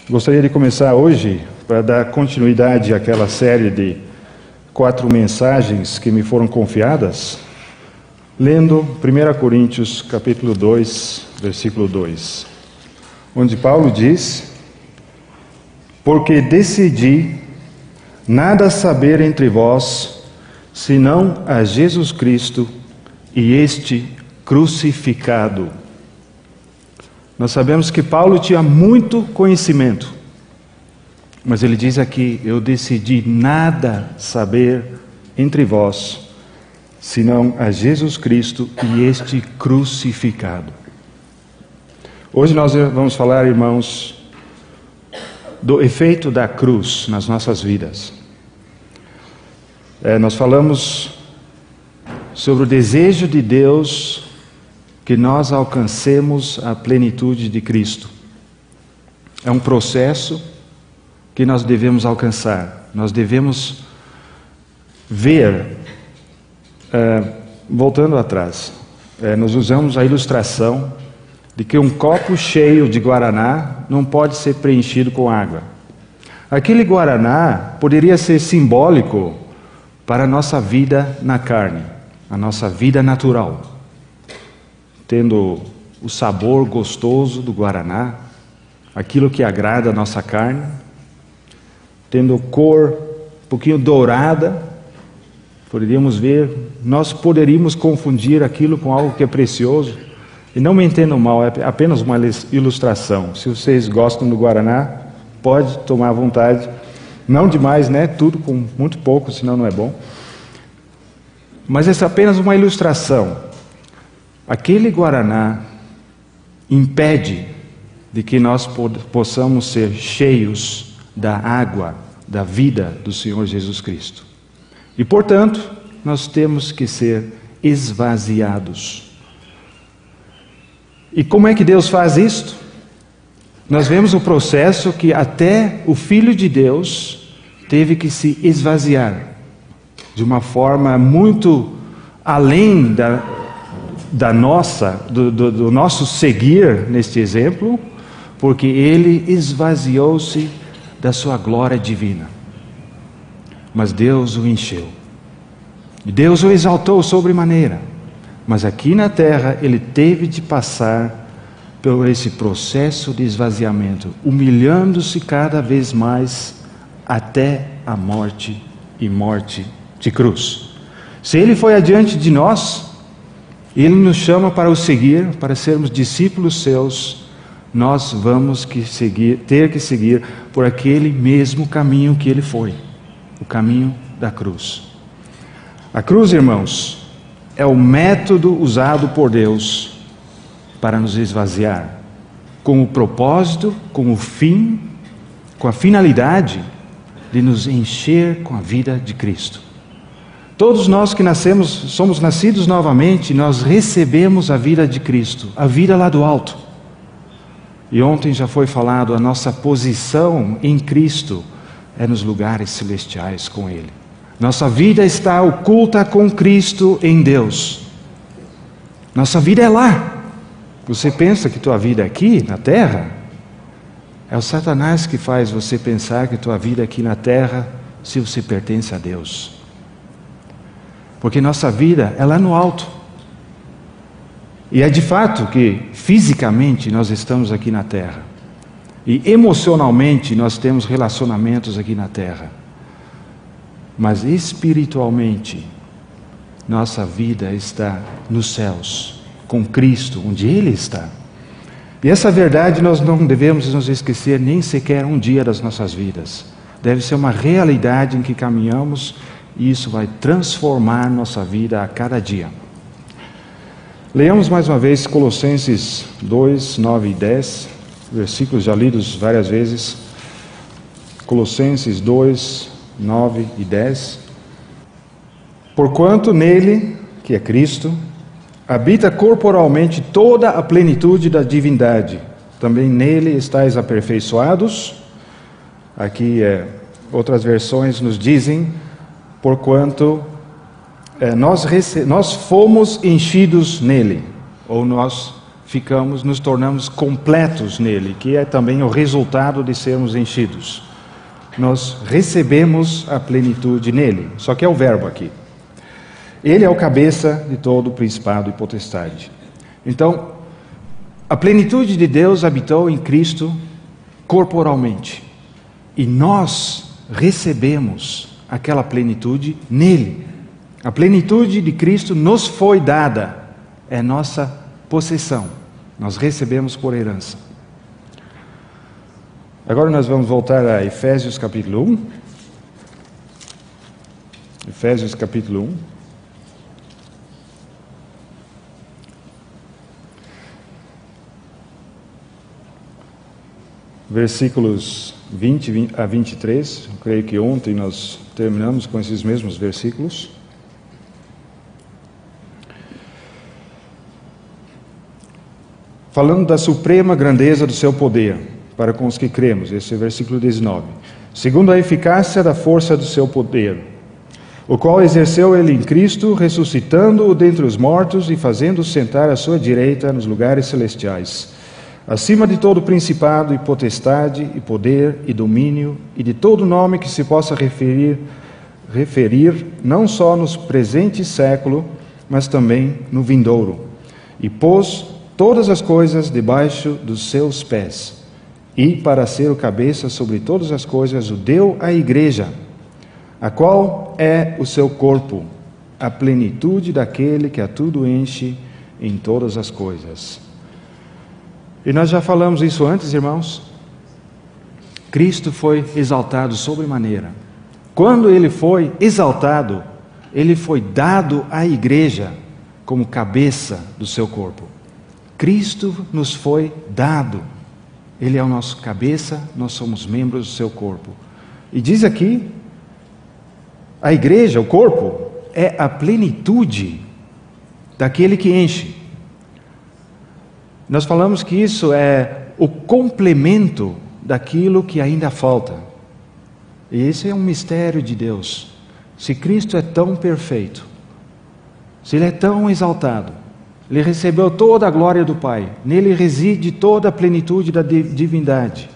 Gostaria de começar hoje, para dar continuidade àquela série de 4 mensagens que me foram confiadas, lendo 1 Coríntios capítulo 2, versículo 2, onde Paulo diz: porque decidi nada saber entre vós, senão a Jesus Cristo e este crucificado. Nós sabemos que Paulo tinha muito conhecimento, mas ele diz aqui: eu decidi nada saber entre vós, senão a Jesus Cristo e este crucificado. Hoje nós vamos falar, irmãos, do efeito da cruz nas nossas vidas. Nós falamos sobre o desejo de Deus que nós alcancemos a plenitude de Cristo. É um processo que nós devemos alcançar. Nós devemos ver, voltando atrás, nós usamos a ilustração de que um copo cheio de guaraná não pode ser preenchido com água. Aquele guaraná poderia ser simbólico para a nossa vida na carne, a nossa vida natural, tendo o sabor gostoso do guaraná, aquilo que agrada a nossa carne, tendo cor um pouquinho dourada, poderíamos ver, nós poderíamos confundir aquilo com algo que é precioso. E não me entendam mal, é apenas uma ilustração. Se vocês gostam do guaraná, pode tomar à vontade. Não demais, né? Tudo com muito pouco, senão não é bom. Mas essa é apenas uma ilustração. Aquele guaraná impede de que nós possamos ser cheios da água, da vida do Senhor Jesus Cristo. E, portanto, nós temos que ser esvaziados. E como é que Deus faz isto? Nós vemos o processo que até o Filho de Deus teve que se esvaziar de uma forma muito além do nosso seguir neste exemplo, porque ele esvaziou-se da sua glória divina. Mas Deus o encheu. E Deus o exaltou sobremaneira. Mas aqui na terra ele teve de passar por esse processo de esvaziamento, humilhando-se cada vez mais até a morte e morte de cruz. Se ele foi adiante de nós, ele nos chama para o seguir, para sermos discípulos seus. Nós vamos ter que seguir por aquele mesmo caminho que ele foi, o caminho da cruz. A cruz, irmãos, é o método usado por Deus para nos esvaziar, com o propósito, com o fim, com a finalidade de nos encher com a vida de Cristo. Todos nós que somos nascidos novamente, nós recebemos a vida de Cristo, a vida lá do alto. E ontem já foi falado, a nossa posição em Cristo é nos lugares celestiais com Ele. Nossa vida está oculta com Cristo em Deus. Nossa vida é lá. Você pensa que tua vida é aqui na terra? É o Satanás que faz você pensar que tua vida é aqui na terra, se você pertence a Deus. Porque nossa vida é lá no alto. E é de fato que fisicamente nós estamos aqui na terra. E emocionalmente nós temos relacionamentos aqui na terra. Mas espiritualmente, nossa vida está nos céus, com Cristo, onde Ele está. E essa verdade nós não devemos nos esquecer nem sequer um dia das nossas vidas. Deve ser uma realidade em que caminhamos, e isso vai transformar nossa vida a cada dia. Leamos mais uma vez Colossenses 2, 9 e 10, versículos já lidos várias vezes. Colossenses 2, 9 e 10. Porquanto nele, que é Cristo, habita corporalmente toda a plenitude da divindade. Também nele estáis aperfeiçoados. Aqui outras versões nos dizem, porquanto nós fomos enchidos nele, ou nós nos tornamos completos nele, que é também o resultado de sermos enchidos. Nós recebemos a plenitude nele, só que é o verbo aqui. Ele é o cabeça de todo o principado e potestade. Então, a plenitude de Deus habitou em Cristo corporalmente. E nós recebemos aquela plenitude nele. A plenitude de Cristo nos foi dada. É nossa possessão. Nós recebemos por herança. Agora nós vamos voltar a Efésios capítulo 1. Efésios capítulo 1. Versículos 20 a 23. Eu creio que ontem nós terminamos com esses mesmos versículos. Falando da suprema grandeza do seu poder, para com os que cremos, esse é o versículo 19. Segundo a eficácia da força do seu poder, o qual exerceu ele em Cristo, ressuscitando-o dentre os mortos e fazendo-o sentar à sua direita nos lugares celestiais, acima de todo principado e potestade e poder e domínio e de todo nome que se possa referir não só no presente século, mas também no vindouro. E pôs todas as coisas debaixo dos seus pés, e para ser o cabeça sobre todas as coisas o deu à igreja, a qual é o seu corpo, a plenitude daquele que a tudo enche em todas as coisas. E nós já falamos isso antes, irmãos. Cristo foi exaltado sobremaneira. Quando ele foi exaltado, ele foi dado à igreja como cabeça do seu corpo. Cristo nos foi dado. Ele é o nosso cabeça, nós somos membros do seu corpo. E diz aqui, a igreja, o corpo, é a plenitude daquele que enche. Nós falamos que isso é o complemento daquilo que ainda falta. E esse é um mistério de Deus. Se Cristo é tão perfeito, se Ele é tão exaltado, Ele recebeu toda a glória do Pai, nele reside toda a plenitude da divindade.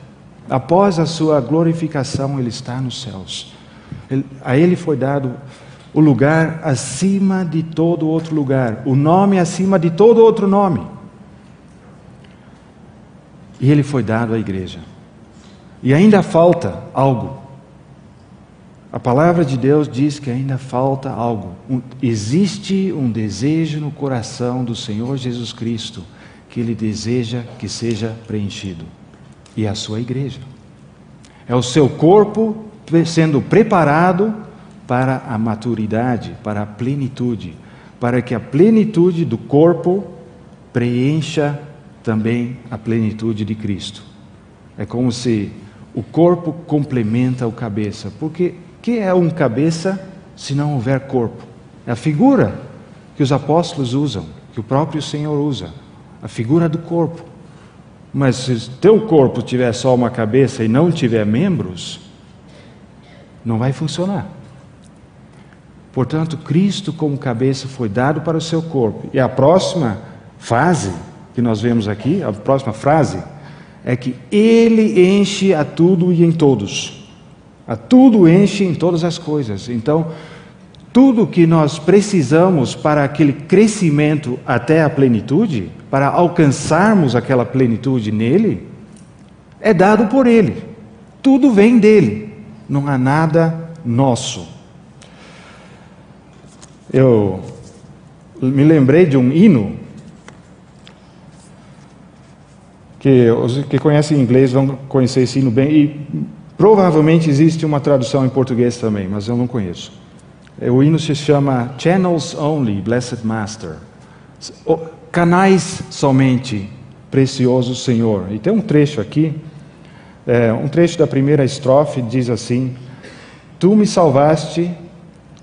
Após a sua glorificação, Ele está nos céus. A Ele foi dado o lugar acima de todo outro lugar, o nome acima de todo outro nome. E Ele foi dado à igreja. E ainda falta algo. A palavra de Deus diz que ainda falta algo. Existe um desejo no coração do Senhor Jesus Cristo que Ele deseja que seja preenchido. E é a sua igreja. É o seu corpo sendo preparado para a maturidade, para a plenitude, para que a plenitude do corpo preencha também a plenitude de Cristo. É como se o corpo complementa o cabeça, porque que é um cabeça se não houver corpo? É a figura que os apóstolos usam, que o próprio Senhor usa, a figura do corpo. Mas se teu corpo tiver só uma cabeça e não tiver membros, não vai funcionar. Portanto, Cristo como cabeça foi dado para o seu corpo. E a próxima fase que nós vemos aqui, a próxima frase, é que Ele enche a tudo e em todos. A tudo enche em todas as coisas. Então, tudo que nós precisamos para aquele crescimento até a plenitude, para alcançarmos aquela plenitude nele, é dado por Ele. Tudo vem dele. Não há nada nosso. Eu me lembrei de um hino que os que conhecem inglês vão conhecer esse hino bem, e provavelmente existe uma tradução em português também, mas eu não conheço. O hino se chama Channels Only, Blessed Master. Canais somente, precioso Senhor. E tem um trecho aqui, um trecho da primeira estrofe, diz assim: Tu me salvaste,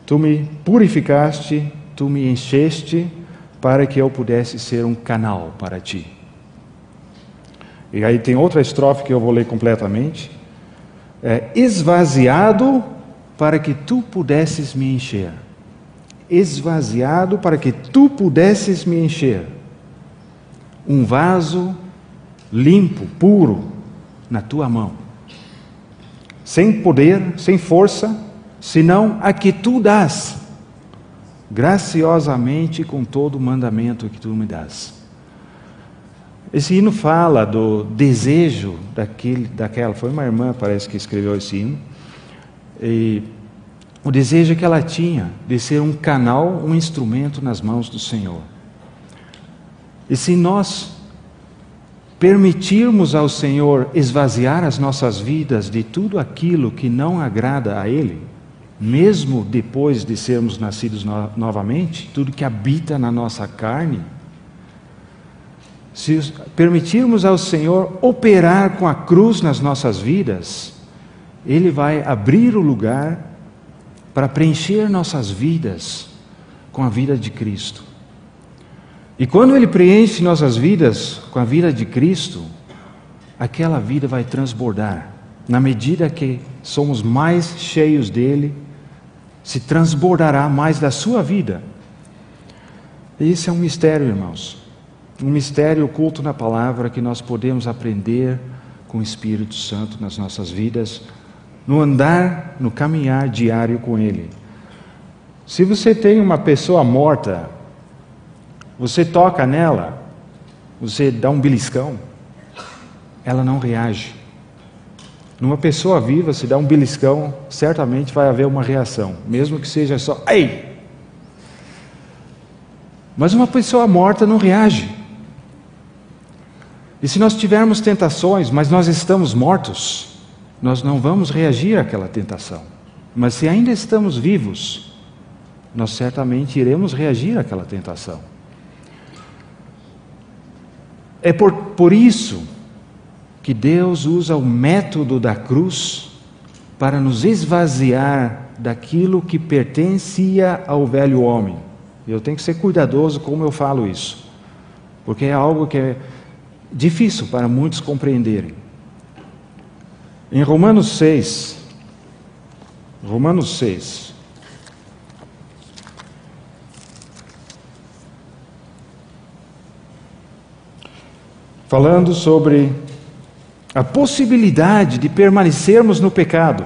Tu me purificaste, Tu me encheste, para que eu pudesse ser um canal para Ti. E aí tem outra estrofe que eu vou ler completamente. Esvaziado para que Tu pudesses me encher. Esvaziado para que Tu pudesses me encher. um vaso limpo, puro, na tua mão, sem poder, sem força, senão a que tu dás, graciosamente com todo o mandamento que tu me dás. Esse hino fala do desejo daquela, foi uma irmã, parece, que escreveu esse hino, e o desejo que ela tinha de ser um canal, um instrumento nas mãos do Senhor. E se nós permitirmos ao Senhor esvaziar as nossas vidas de tudo aquilo que não agrada a Ele, mesmo depois de sermos nascidos novamente, tudo que habita na nossa carne, se permitirmos ao Senhor operar com a cruz nas nossas vidas, Ele vai abrir o lugar para preencher nossas vidas com a vida de Cristo. E quando Ele preenche nossas vidas com a vida de Cristo, aquela vida vai transbordar. Na medida que somos mais cheios dEle, se transbordará mais da sua vida. E isso é um mistério, irmãos. Um mistério oculto na palavra que nós podemos aprender com o Espírito Santo nas nossas vidas, no andar, no caminhar diário com Ele. Se você tem uma pessoa morta, você toca nela, você dá um beliscão, ela não reage. Numa pessoa viva, se dá um beliscão, certamente vai haver uma reação, mesmo que seja só, ei! Mas uma pessoa morta não reage. E se nós tivermos tentações, mas nós estamos mortos, nós não vamos reagir àquela tentação. Mas se ainda estamos vivos, nós certamente iremos reagir àquela tentação. É por isso que Deus usa o método da cruz para nos esvaziar daquilo que pertencia ao velho homem. Eu tenho que ser cuidadoso como eu falo isso, porque é algo que é difícil para muitos compreenderem. Em Romanos 6, falando sobre a possibilidade de permanecermos no pecado.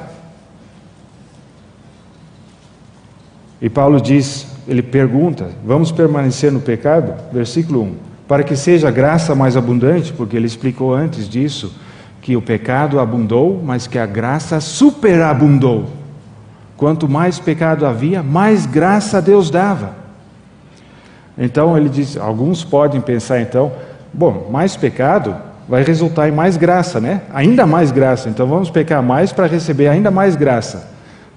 E Paulo diz, ele pergunta, vamos permanecer no pecado? Versículo 1, para que seja graça mais abundante, porque ele explicou antes disso, que o pecado abundou, mas que a graça superabundou. Quanto mais pecado havia, mais graça Deus dava. Então ele diz, alguns podem pensar então, bom, mais pecado vai resultar em mais graça, né? Ainda mais graça, então vamos pecar mais para receber ainda mais graça.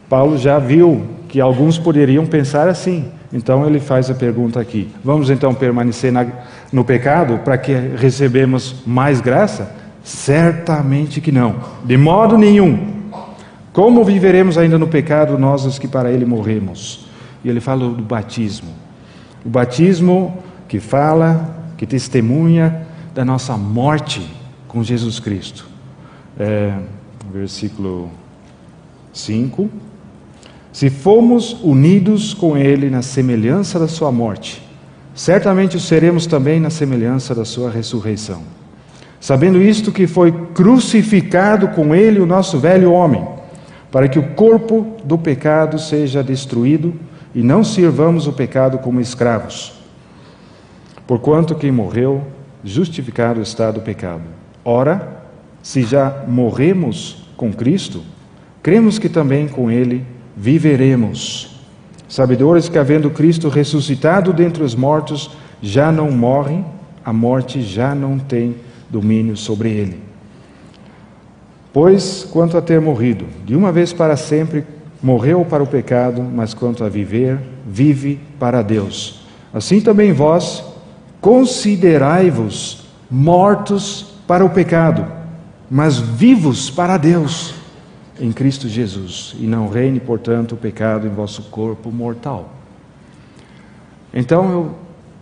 Paulo já viu que alguns poderiam pensar assim, então ele faz a pergunta aqui, vamos então permanecer no pecado para que recebemos mais graça? Certamente que não, de modo nenhum. Como viveremos ainda no pecado nós os que para ele morremos? E ele fala do batismo. O batismo que fala, que testemunha da nossa morte com Jesus Cristo. Versículo 5. Se fomos unidos com Ele na semelhança da sua morte, certamente o seremos também na semelhança da sua ressurreição. Sabendo isto, que foi crucificado com Ele o nosso velho homem, para que o corpo do pecado seja destruído e não sirvamos o pecado como escravos. Porquanto quem morreu, justificado está do pecado. Ora, se já morremos com Cristo, cremos que também com Ele viveremos. Sabedores que, havendo Cristo ressuscitado dentre os mortos, já não morre, a morte já não tem domínio sobre ele. Pois, quanto a ter morrido, de uma vez para sempre, morreu para o pecado, mas quanto a viver, vive para Deus. Assim também vós, considerai-vos mortos para o pecado, mas vivos para Deus, em Cristo Jesus, e não reine, portanto, o pecado em vosso corpo mortal. Então eu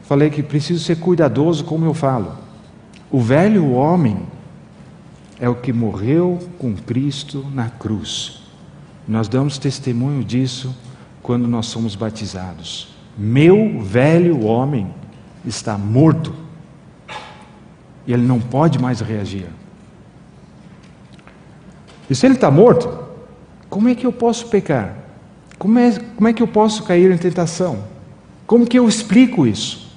falei que preciso ser cuidadoso como eu falo. O velho homem é o que morreu com Cristo na cruz. Nós damos testemunho disso quando nós somos batizados. Meu velho homem está morto. e ele não pode mais reagir. E se ele está morto, como é que eu posso pecar? Como é que eu posso cair em tentação? Como que eu explico isso?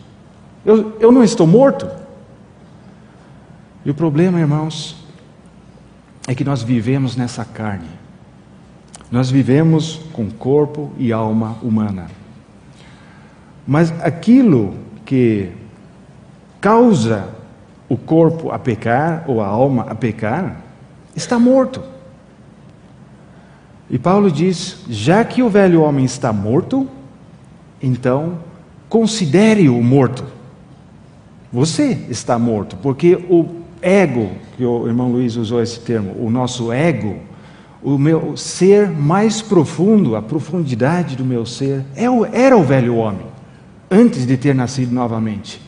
Eu não estou morto? E o problema, irmãos, é que nós vivemos nessa carne. Nós vivemos com corpo e alma humana. Mas aquilo que causa o corpo a pecar, ou a alma a pecar, está morto. E Paulo diz, já que o velho homem está morto, então considere-o morto. Você está morto, porque o ego, que o irmão Luiz usou esse termo, o nosso ego, o meu ser mais profundo, a profundidade do meu ser, era o velho homem, antes de ter nascido novamente.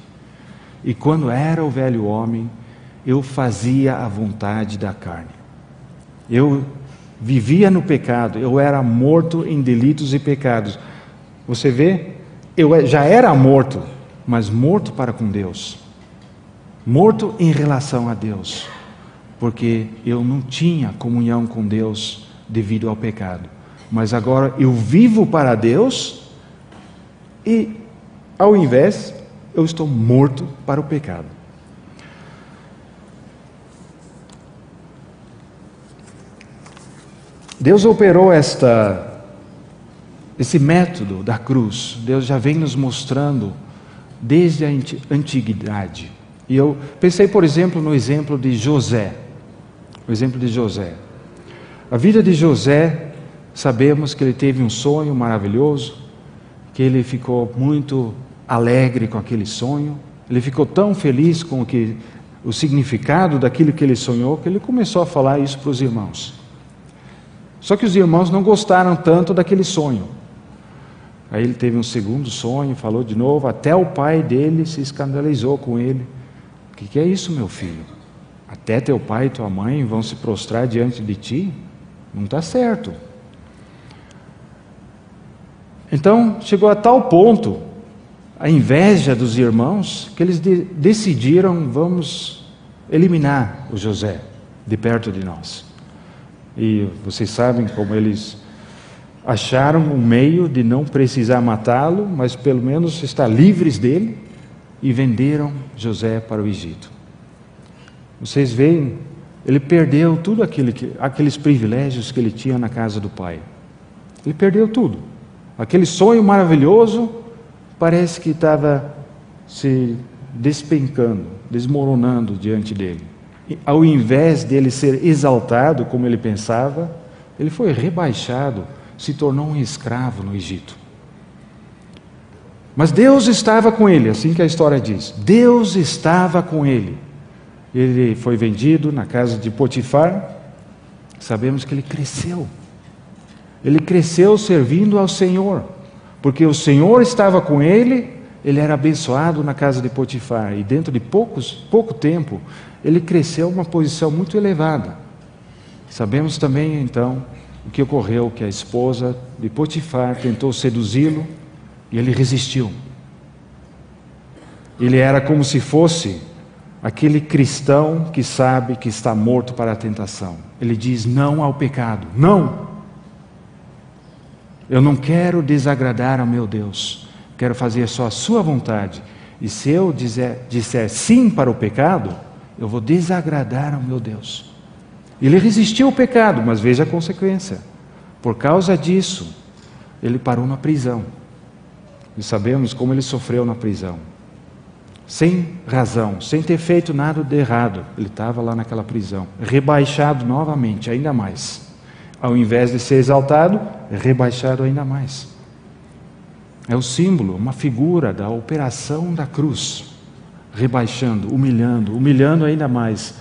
E quando era o velho homem, eu fazia a vontade da carne. Eu vivia no pecado, eu era morto em delitos e pecados. Você vê, eu já era morto, mas morto para com Deus. Morto em relação a Deus, porque eu não tinha comunhão com Deus devido ao pecado. Mas agora eu vivo para Deus e, ao invés, eu estou morto para o pecado. Deus operou esse método da cruz. Deus já vem nos mostrando desde a antiguidade. E eu pensei, por exemplo, no exemplo de José. O exemplo de José. A vida de José, sabemos que ele teve um sonho maravilhoso, que ele ficou muito alegre com aquele sonho. Ele ficou tão feliz com o significado daquilo que ele sonhou, que ele começou a falar isso para os irmãos. Só que os irmãos não gostaram tanto daquele sonho. Aí ele teve um segundo sonho, falou de novo, até o pai dele se escandalizou com ele. O que é isso, meu filho? Até teu pai e tua mãe vão se prostrar diante de ti? Não está certo. Então, chegou a tal ponto, a inveja dos irmãos, que eles decidiram, vamos eliminar o José de perto de nós. E vocês sabem como eles acharam um meio de não precisar matá-lo, mas pelo menos estar livres dele, e venderam José para o Egito. Vocês veem, ele perdeu tudo aqueles privilégios que ele tinha na casa do pai. Ele perdeu tudo. Aquele sonho maravilhoso parece que estava se despencando, desmoronando diante dele. E, ao invés dele ser exaltado como ele pensava, ele foi rebaixado, se tornou um escravo no Egito. Mas Deus estava com ele, assim que a história diz. Deus estava com ele. Ele foi vendido na casa de Potifar. Sabemos que ele cresceu. Ele cresceu servindo ao Senhor. Porque o Senhor estava com ele, ele era abençoado na casa de Potifar. E dentro de pouco tempo, ele cresceu a uma posição muito elevada. Sabemos também, então, o que ocorreu, que a esposa de Potifar tentou seduzi-lo, e ele resistiu. Ele era como se fosse aquele cristão que sabe que está morto para a tentação. Ele diz não ao pecado. Não! Eu não quero desagradar ao meu Deus. Quero fazer só a sua vontade. E se eu disser sim para o pecado, eu vou desagradar ao meu Deus. Ele resistiu ao pecado, mas veja a consequência. Por causa disso, ele parou na prisão. E sabemos como ele sofreu na prisão. Sem razão, sem ter feito nada de errado. Ele estava lá naquela prisão, rebaixado novamente, ainda mais. Ao invés de ser exaltado, rebaixado ainda mais. É o símbolo, uma figura da operação da cruz. Rebaixando, humilhando ainda mais.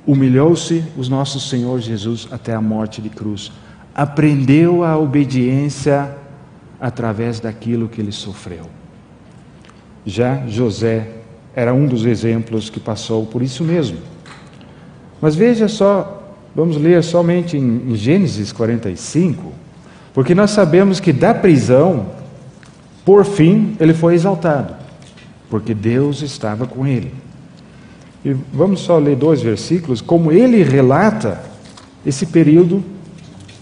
Humilhou-se o nosso Senhor Jesus até a morte de cruz. Aprendeu a obediência através daquilo que ele sofreu. Já José era um dos exemplos que passou por isso mesmo. Mas veja só, vamos ler somente em Gênesis 45, porque nós sabemos que da prisão, por fim, ele foi exaltado, porque Deus estava com ele. E vamos só ler 2 versículos, como ele relata esse período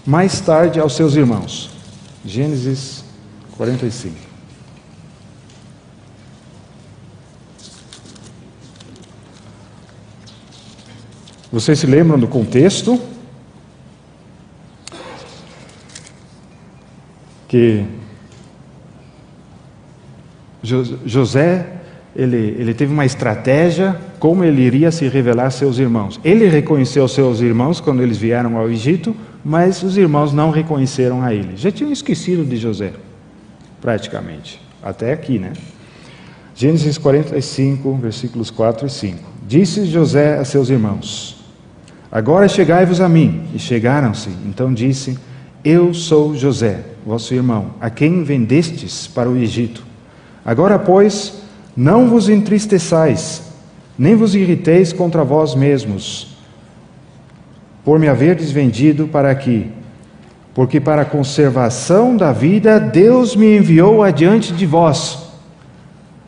mais tarde aos seus irmãos. Gênesis 45. Vocês se lembram do contexto? Que José, ele teve uma estratégia como ele iria se revelar a seus irmãos. Ele reconheceu seus irmãos quando eles vieram ao Egito, mas os irmãos não reconheceram a ele. Já tinham esquecido de José, praticamente. Até aqui, né? Gênesis 45, versículos 4 e 5. Disse José a seus irmãos: agora chegai-vos a mim. E chegaram-se. Então disse: eu sou José, vosso irmão, a quem vendestes para o Egito. Agora, pois, não vos entristeçais, nem vos irriteis contra vós mesmos, por me haverdes vendido para aqui, porque para a conservação da vida Deus me enviou adiante de vós.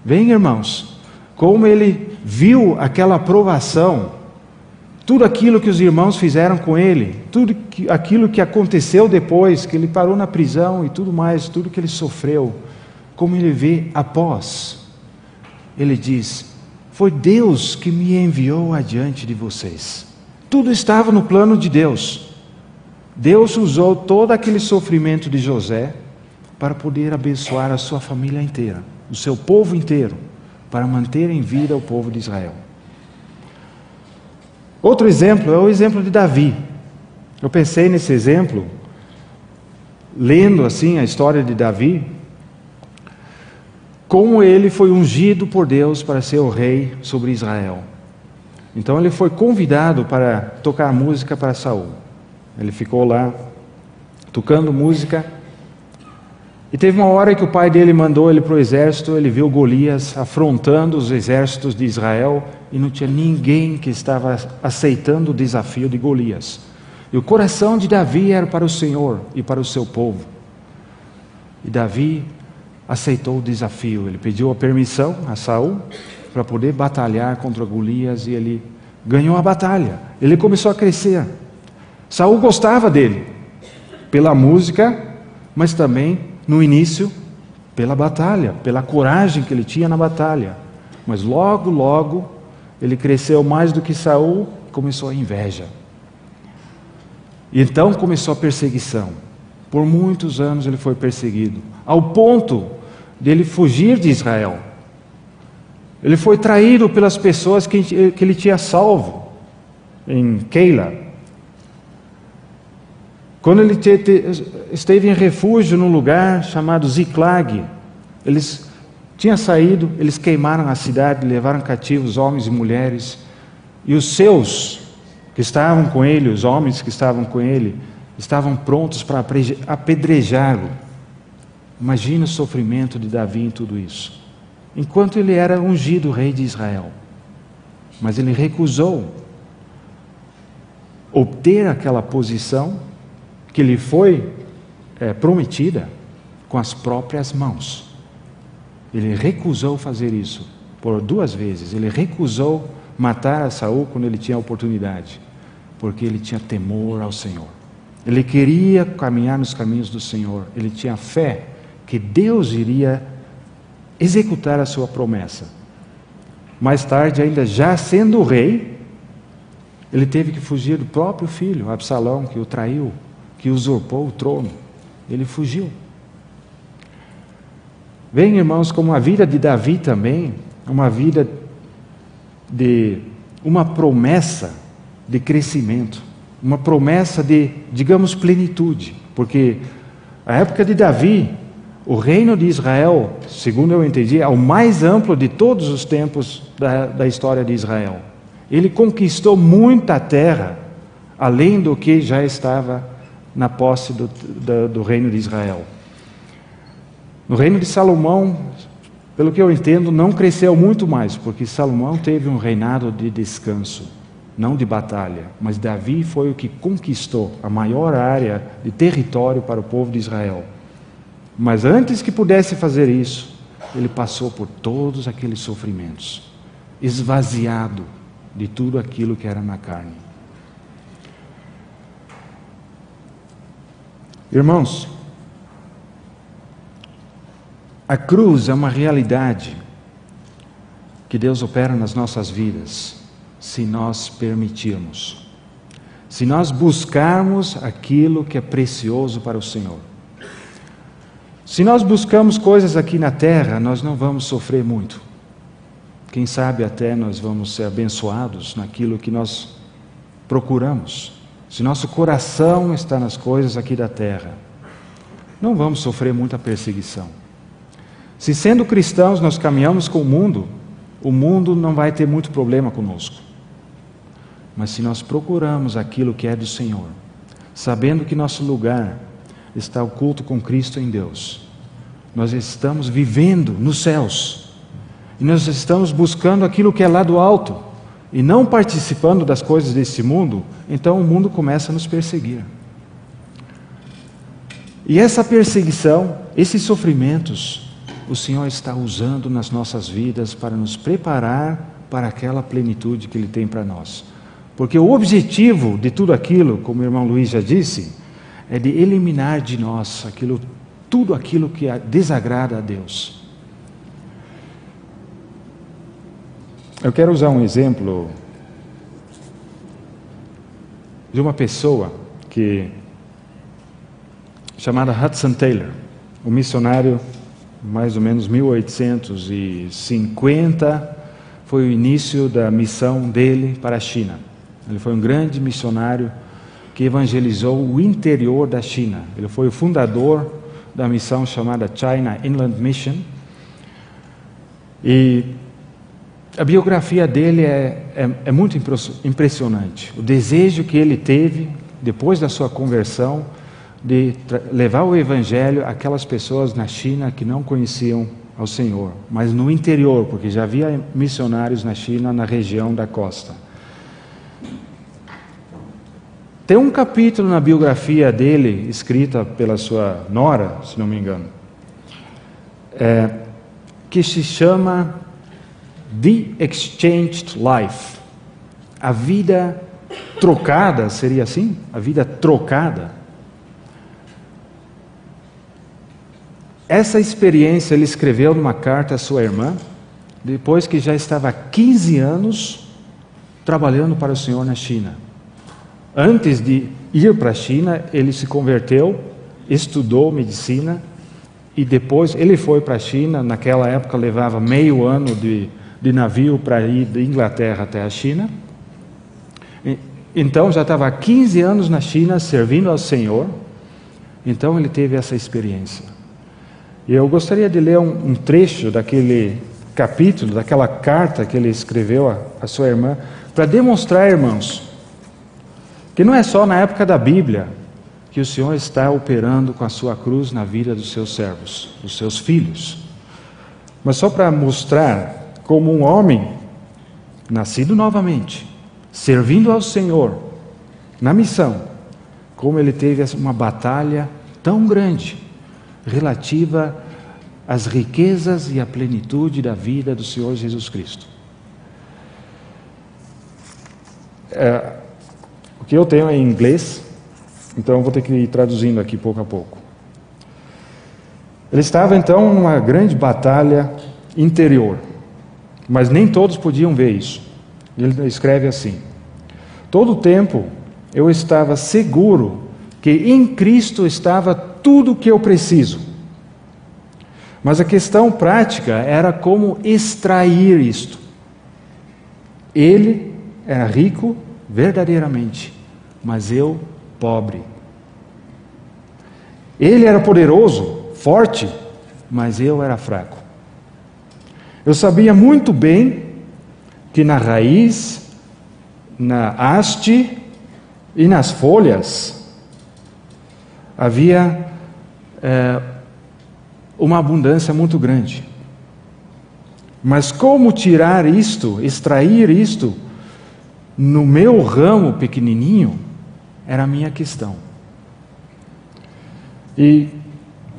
Bem, irmãos, como ele viu aquela aprovação, tudo aquilo que os irmãos fizeram com ele, aquilo que aconteceu depois, que ele parou na prisão e tudo mais, tudo que ele sofreu, como ele vê após, ele diz: foi Deus que me enviou adiante de vocês. Tudo estava no plano de Deus. Deus usou todo aquele sofrimento de José para poder abençoar a sua família inteira, o seu povo inteiro, para manter em vida o povo de Israel. Outro exemplo é o exemplo de Davi. Eu pensei nesse exemplo, lendo assim a história de Davi, como ele foi ungido por Deus para ser o rei sobre Israel. Então ele foi convidado para tocar música para Saul. Ele ficou lá tocando música, e teve uma hora que o pai dele mandou ele para o exército. Ele viu Golias afrontando os exércitos de Israel, e não tinha ninguém que estava aceitando o desafio de Golias. E o coração de Davi era para o Senhor e para o seu povo. E Davi aceitou o desafio. Ele pediu a permissão a Saul para poder batalhar contra Golias, e ele ganhou a batalha. Ele começou a crescer. Saul gostava dele pela música, mas também no início pela batalha, pela coragem que ele tinha na batalha. Mas logo ele cresceu mais do que Saul, começou a inveja. E então começou a perseguição. Por muitos anos ele foi perseguido, ao ponto de ele fugir de Israel. Ele foi traído pelas pessoas que ele tinha salvo em Keila. Quando ele esteve em refúgio num lugar chamado Ziklag, eles tinham saído, eles queimaram a cidade, levaram cativos homens e mulheres, e os seus que estavam com ele, os homens que estavam com ele, estavam prontos para apedrejá-lo. Imagina o sofrimento de Davi em tudo isso, enquanto ele era ungido rei de Israel. Mas ele recusou obter aquela posição que lhe foi prometida com as próprias mãos. Ele recusou fazer isso por 2 vezes. Ele recusou matar a Saul quando ele tinha a oportunidade, porque ele tinha temor ao Senhor. Ele queria caminhar nos caminhos do Senhor. Ele tinha fé que Deus iria executar a sua promessa. Mais tarde, ainda já sendo rei, ele teve que fugir do próprio filho, Absalão, que o traiu, que usurpou o trono. Ele fugiu. Bem, irmãos, como a vida de Davi também é uma vida de uma promessa de crescimento, uma promessa de, digamos, plenitude, porque a época de Davi, o reino de Israel, segundo eu entendi, é o mais amplo de todos os tempos da história de Israel. Ele conquistou muita terra, além do que já estava na posse do reino de Israel. No reino de Salomão, pelo que eu entendo, não cresceu muito mais, porque Salomão teve um reinado de descanso, não de batalha. Mas Davi foi o que conquistou a maior área de território para o povo de Israel. Mas antes que pudesse fazer isso, ele passou por todos aqueles sofrimentos, esvaziado de tudo aquilo que era na carne. Irmãos, a cruz é uma realidade que Deus opera nas nossas vidas, se nós permitirmos. Se nós buscarmos aquilo que é precioso para o Senhor. Se nós buscamos coisas aqui na terra, nós não vamos sofrer muito. Quem sabe até nós vamos ser abençoados naquilo que nós procuramos. Se nosso coração está nas coisas aqui da terra, não vamos sofrer muita perseguição. Se sendo cristãos nós caminhamos com o mundo não vai ter muito problema conosco. Mas se nós procuramos aquilo que é do Senhor, sabendo que nosso lugar está oculto com Cristo em Deus, nós estamos vivendo nos céus, e nós estamos buscando aquilo que é lá do alto, e não participando das coisas desse mundo, então o mundo começa a nos perseguir. E essa perseguição, esses sofrimentos, o Senhor está usando nas nossas vidas para nos preparar para aquela plenitude que Ele tem para nós. Porque o objetivo de tudo aquilo, como o irmão Luiz já disse, é de eliminar de nós tudo aquilo que desagrada a Deus. Eu quero usar um exemplo de uma pessoa chamada Hudson Taylor, um missionário, mais ou menos 1850, foi o início da missão dele para a China. Ele foi um grande missionário que evangelizou o interior da China. Ele foi o fundador da missão chamada China Inland Mission. E a biografia dele é muito impressionante. O desejo que ele teve, depois da sua conversão, de levar o Evangelho àquelas pessoas na China que não conheciam ao Senhor, mas no interior, porque já havia missionários na China, na região da costa. Tem um capítulo na biografia dele, escrita pela sua nora, se não me engano, que se chama The Exchanged Life. A vida trocada, seria assim? A vida trocada. Essa experiência ele escreveu numa carta à sua irmã, depois que já estava há 15 anos trabalhando para o Senhor na China. Antes de ir para a China, ele se converteu, estudou medicina, e depois ele foi para a China. Naquela época levava meio ano de navio para ir da Inglaterra até a China. Então já estava há 15 anos na China, servindo ao Senhor. Então ele teve essa experiência. E eu gostaria de ler um trecho daquele capítulo, daquela carta que ele escreveu à sua irmã, para demonstrar, irmãos, que não é só na época da Bíblia que o Senhor está operando com a sua cruz na vida dos seus servos, dos seus filhos, mas só para mostrar como um homem nascido novamente, servindo ao Senhor na missão, como ele teve uma batalha tão grande relativa às riquezas e à plenitude da vida do Senhor Jesus Cristo. O que eu tenho é em inglês, então eu vou ter que ir traduzindo aqui pouco a pouco. Ele estava então numa grande batalha interior, mas nem todos podiam ver isso. Ele escreve assim: todo o tempo eu estava seguro que em Cristo estava tudo o que eu preciso. Mas a questão prática era como extrair isto. Ele era rico verdadeiramente, mas eu pobre. Ele era poderoso, forte, mas eu era fraco. Eu sabia muito bem que na raiz, na haste e nas folhas havia uma abundância muito grande. Mas como tirar isto, extrair isto no meu ramo pequenininho, era a minha questão. E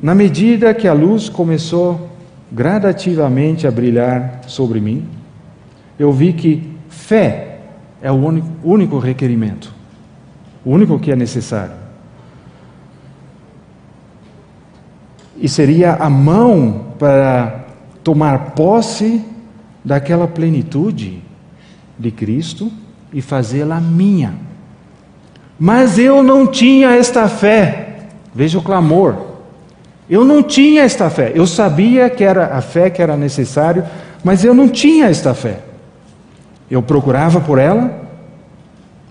na medida que a luz começou gradativamente a brilhar sobre mim, eu vi que fé É o único requerimento, o único que é necessário. E seria a mão para tomar posse daquela plenitude de Cristo e fazê-la minha. Mas eu não tinha esta fé. Veja o clamor. Eu não tinha esta fé. Eu sabia que era a fé que era necessário, mas eu não tinha esta fé. Eu procurava por ela,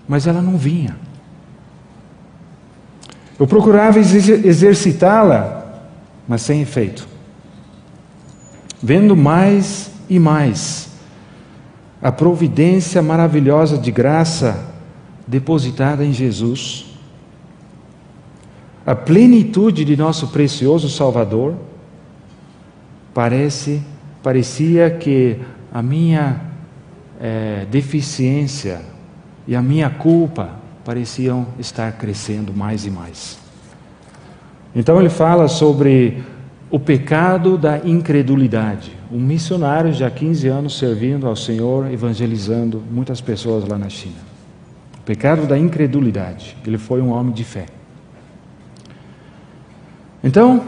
mas ela não vinha. Eu procurava exercitá-la, mas sem efeito. Vendo mais e mais a providência maravilhosa de graça depositada em Jesus, a plenitude de nosso precioso Salvador, parecia que a minha deficiência e a minha culpa pareciam estar crescendo mais e mais. Então ele fala sobre o pecado da incredulidade. Um missionário já há 15 anos servindo ao Senhor, evangelizando muitas pessoas lá na China. O pecado da incredulidade. Ele foi um homem de fé. Então,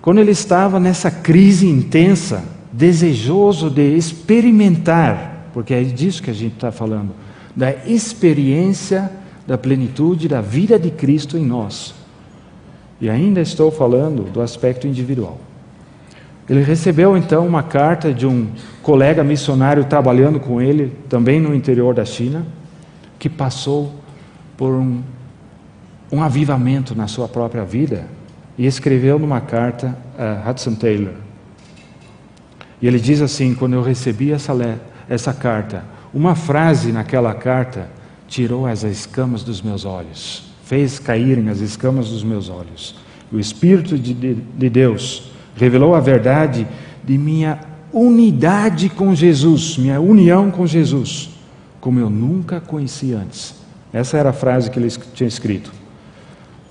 quando ele estava nessa crise intensa, desejoso de experimentar, porque é disso que a gente está falando, da experiência da plenitude da vida de Cristo em nós. E ainda estou falando do aspecto individual. Ele recebeu então uma carta de um colega missionário trabalhando com ele, também no interior da China, que passou por um avivamento na sua própria vida e escreveu numa carta a Hudson Taylor. E ele diz assim: quando eu recebi essa carta, uma frase naquela carta tirou as escamas dos meus olhos, fez caírem as escamas dos meus olhos. O Espírito de Deus revelou a verdade de minha unidade com Jesus, minha união com Jesus, como eu nunca conheci antes. Essa era a frase que ele tinha escrito.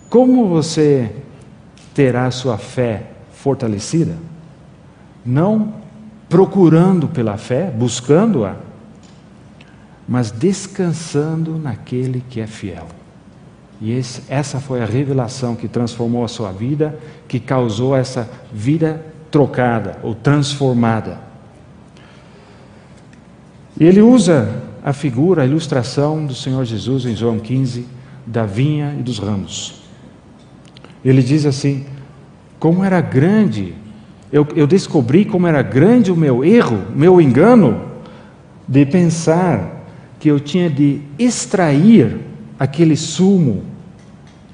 Como você terá a sua fé fortalecida? Não procurando pela fé, buscando-a, mas descansando naquele que é fiel. E essa foi a revelação que transformou a sua vida, que causou essa vida trocada ou transformada. E ele usa a figura, a ilustração do Senhor Jesus em João 15, da vinha e dos ramos. Ele diz assim: como era grande, eu descobri como era grande o meu erro, o meu engano, de pensar que eu tinha de extrair aquele sumo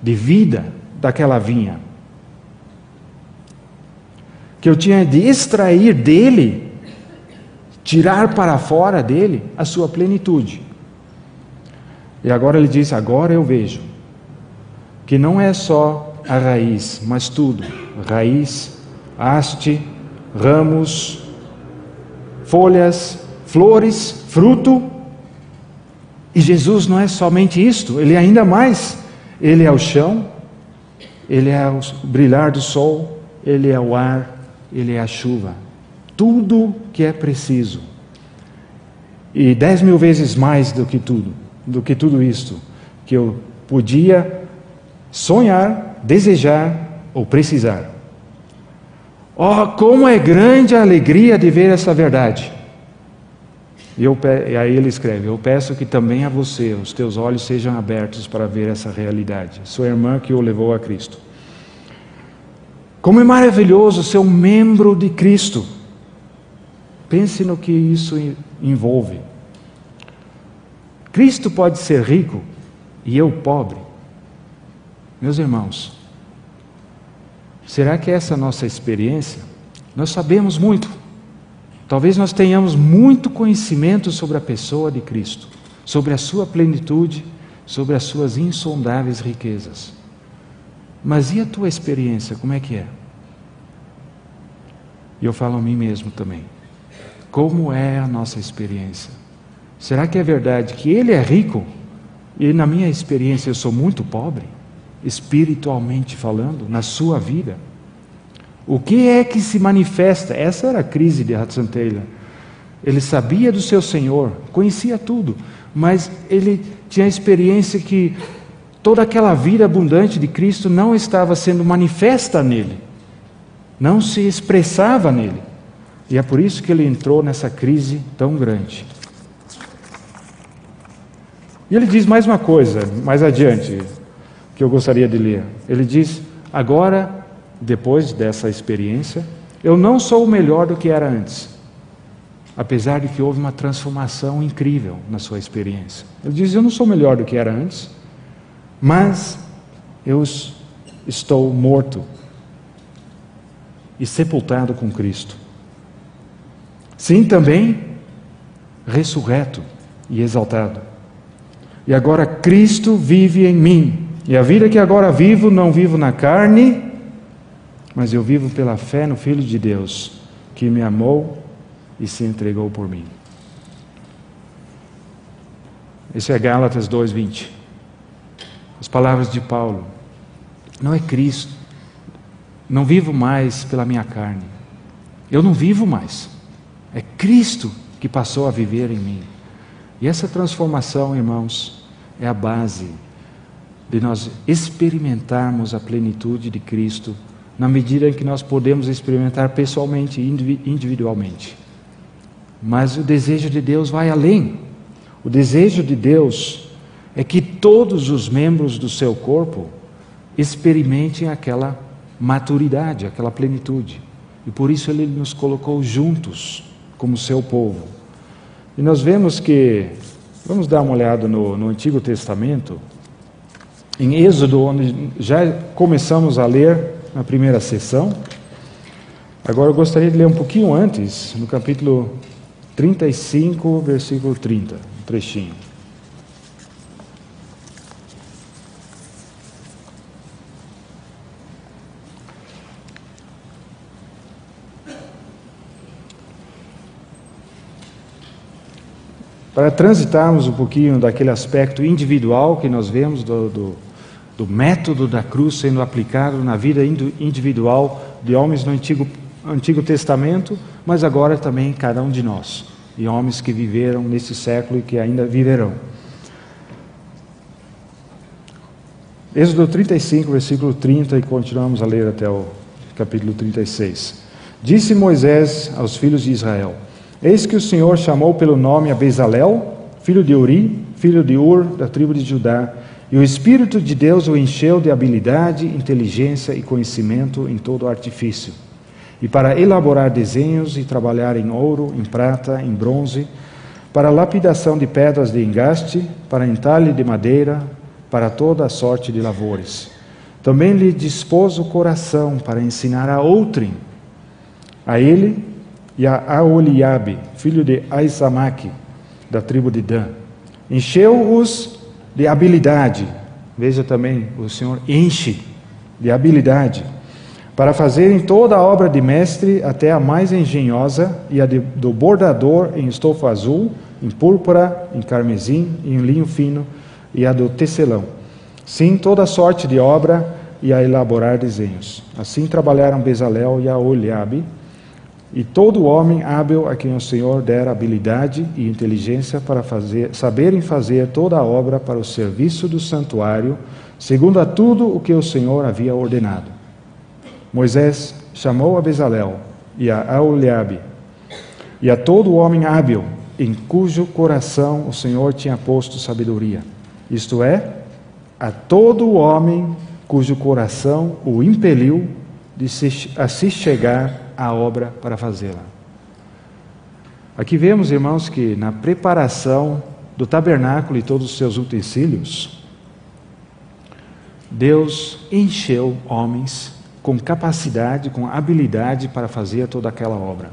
de vida daquela vinha. Que eu tinha de extrair dele, tirar para fora dele a sua plenitude. E agora ele diz: agora eu vejo que não é só a raiz, mas tudo. Raiz, haste, ramos, folhas, flores, fruto. E Jesus não é somente isto, Ele é ainda mais. Ele é o chão, Ele é o brilhar do sol, Ele é o ar, Ele é a chuva. Tudo que é preciso. E 10.000 vezes mais do que tudo isto, que eu podia sonhar, desejar ou precisar. Oh, como é grande a alegria de ver essa verdade. E aí ele escreve: eu peço que também a você, os teus olhos sejam abertos para ver essa realidade. Sua irmã que o levou a Cristo. Como é maravilhoso ser um membro de Cristo. Pense no que isso envolve. Cristo pode ser rico e eu pobre. Meus irmãos, será que essa é a nossa experiência? Nós sabemos muito. Talvez nós tenhamos muito conhecimento sobre a pessoa de Cristo, sobre a sua plenitude, sobre as suas insondáveis riquezas. Mas e a tua experiência, como é que é? E eu falo a mim mesmo também. Como é a nossa experiência? Será que é verdade que Ele é rico e na minha experiência eu sou muito pobre, espiritualmente falando, na sua vida? O que é que se manifesta? Essa era a crise de Hudson Taylor. Ele sabia do seu Senhor, conhecia tudo, mas ele tinha a experiência que toda aquela vida abundante de Cristo não estava sendo manifesta nele, não se expressava nele. E é por isso que ele entrou nessa crise tão grande. E ele diz mais uma coisa, mais adiante, que eu gostaria de ler. Ele diz: agora, depois dessa experiência, eu não sou melhor do que era antes, apesar de que houve uma transformação incrível na sua experiência. Ele diz: eu não sou melhor do que era antes, mas eu estou morto e sepultado com Cristo. Sim, também ressurreto e exaltado. E agora Cristo vive em mim. E a vida que agora vivo, não vivo na carne, mas eu vivo pela fé no Filho de Deus, que me amou e se entregou por mim. Esse é Gálatas 2:20. As palavras de Paulo. Não é Cristo. Não vivo mais pela minha carne. Eu não vivo mais. É Cristo que passou a viver em mim. E essa transformação, irmãos, é a base de nós experimentarmos a plenitude de Cristo, na medida em que nós podemos experimentar pessoalmente e individualmente. Mas o desejo de Deus vai além. O desejo de Deus é que todos os membros do seu corpo experimentem aquela maturidade, aquela plenitude. E por isso Ele nos colocou juntos como seu povo. E nós vemos que, vamos dar uma olhada no Antigo Testamento, em Êxodo, onde já começamos a ler na primeira sessão. Agora eu gostaria de ler um pouquinho antes, no capítulo 35, versículo 30, um trechinho. Para transitarmos um pouquinho daquele aspecto individual que nós vemos do método da cruz sendo aplicado na vida individual de homens no Antigo Testamento, mas agora também cada um de nós, e homens que viveram nesse século e que ainda viverão. Êxodo 35, versículo 30, e continuamos a ler até o capítulo 36. Disse Moisés aos filhos de Israel: eis que o Senhor chamou pelo nome a Bezalel, filho de Uri, filho de Ur, da tribo de Judá, e o Espírito de Deus o encheu de habilidade, inteligência e conhecimento em todo artifício, e para elaborar desenhos e trabalhar em ouro, em prata, em bronze, para lapidação de pedras de engaste, para entalhe de madeira, para toda a sorte de lavores. Também lhe dispôs o coração para ensinar a outrem, a ele e a Aholiabe, filho de Aisamaque, da tribo de Dan. Encheu-os de habilidade. Veja também, o Senhor enche de habilidade, para fazerem toda a obra de mestre, até a mais engenhosa, e a do bordador em estofo azul, em púrpura, em carmesim e em linho fino, e a do tecelão. Sim, toda sorte de obra e a elaborar desenhos. Assim trabalharam Bezalel e Aholiabe, e todo homem hábil a quem o Senhor dera habilidade e inteligência para saberem fazer toda a obra para o serviço do santuário, segundo a tudo o que o Senhor havia ordenado. Moisés chamou a Bezalel e a Aholiabe, e a todo homem hábil, em cujo coração o Senhor tinha posto sabedoria, isto é, a todo homem cujo coração o impeliu a se chegar à obra para fazê-la. Aqui vemos, irmãos, que na preparação do tabernáculo e todos os seus utensílios, Deus encheu homens com capacidade, com habilidade para fazer toda aquela obra.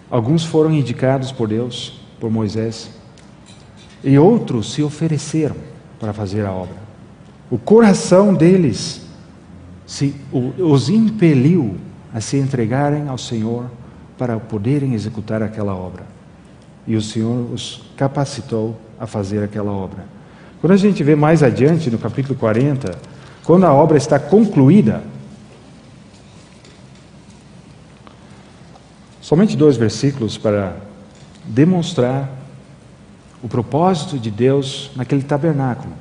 Alguns foram indicados por Deus, por Moisés, e outros se ofereceram para fazer a obra. O coração deles os impeliu a se entregarem ao Senhor para poderem executar aquela obra. E o Senhor os capacitou a fazer aquela obra. Quando a gente vê mais adiante, no capítulo 40, quando a obra está concluída, somente 2 versículos para demonstrar o propósito de Deus naquele tabernáculo.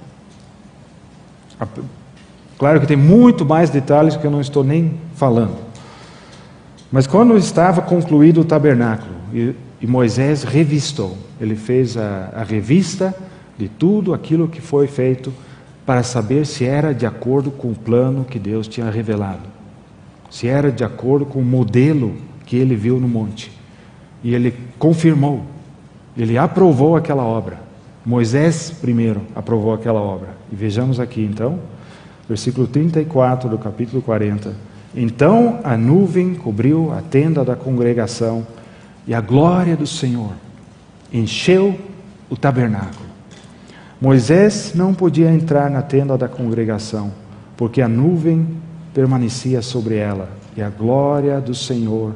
Claro que tem muito mais detalhes que eu não estou nem falando. Mas quando estava concluído o tabernáculo e Moisés revistou, ele fez a revista de tudo aquilo que foi feito para saber se era de acordo com o plano que Deus tinha revelado, se era de acordo com o modelo que ele viu no monte. E ele confirmou, ele aprovou aquela obra. Moisés primeiro aprovou aquela obra. E vejamos aqui então, versículo 34 do capítulo 40. Então a nuvem cobriu a tenda da congregação e a glória do Senhor encheu o tabernáculo. Moisés não podia entrar na tenda da congregação, porque a nuvem permanecia sobre ela e a glória do Senhor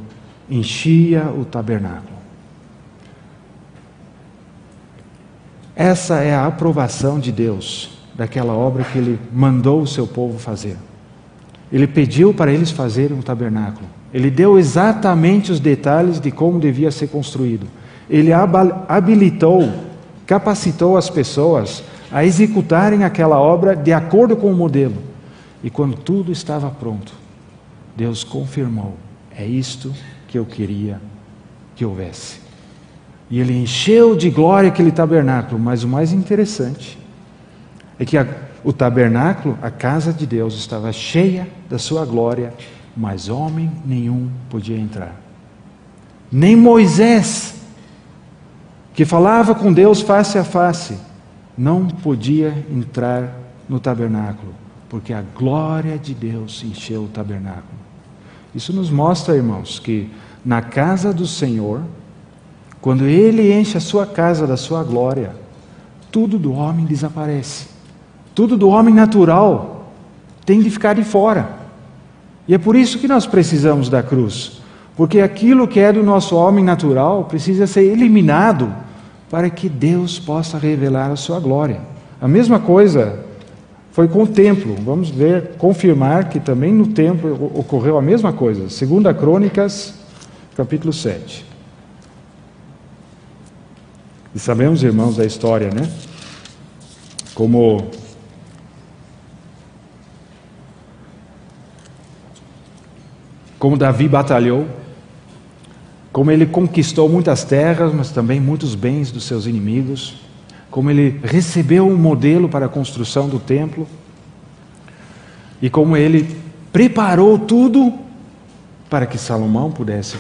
enchia o tabernáculo. Essa é a aprovação de Deus daquela obra que Ele mandou o seu povo fazer. Ele pediu para eles fazerem um tabernáculo. Ele deu exatamente os detalhes de como devia ser construído. Ele habilitou, capacitou as pessoas a executarem aquela obra de acordo com o modelo. E quando tudo estava pronto, Deus confirmou: é isto que eu queria que houvesse. E Ele encheu de glória aquele tabernáculo. Mas o mais interessante é que o tabernáculo, a casa de Deus, estava cheia da sua glória, mas homem nenhum podia entrar. Nem Moisés, que falava com Deus face a face, não podia entrar no tabernáculo, porque a glória de Deus encheu o tabernáculo. Isso nos mostra, irmãos, que na casa do Senhor, quando Ele enche a sua casa da sua glória, tudo do homem desaparece. Tudo do homem natural tem de ficar de fora. E é por isso que nós precisamos da cruz. Porque aquilo que é do nosso homem natural precisa ser eliminado para que Deus possa revelar a sua glória. A mesma coisa foi com o templo. Vamos ver, confirmar que também no templo ocorreu a mesma coisa. 2 Crônicas, capítulo 7. E sabemos, irmãos, da história, né? Como Davi batalhou, como ele conquistou muitas terras, mas também muitos bens dos seus inimigos, como ele recebeu um modelo para a construção do templo, e como ele preparou tudo para que Salomão pudesse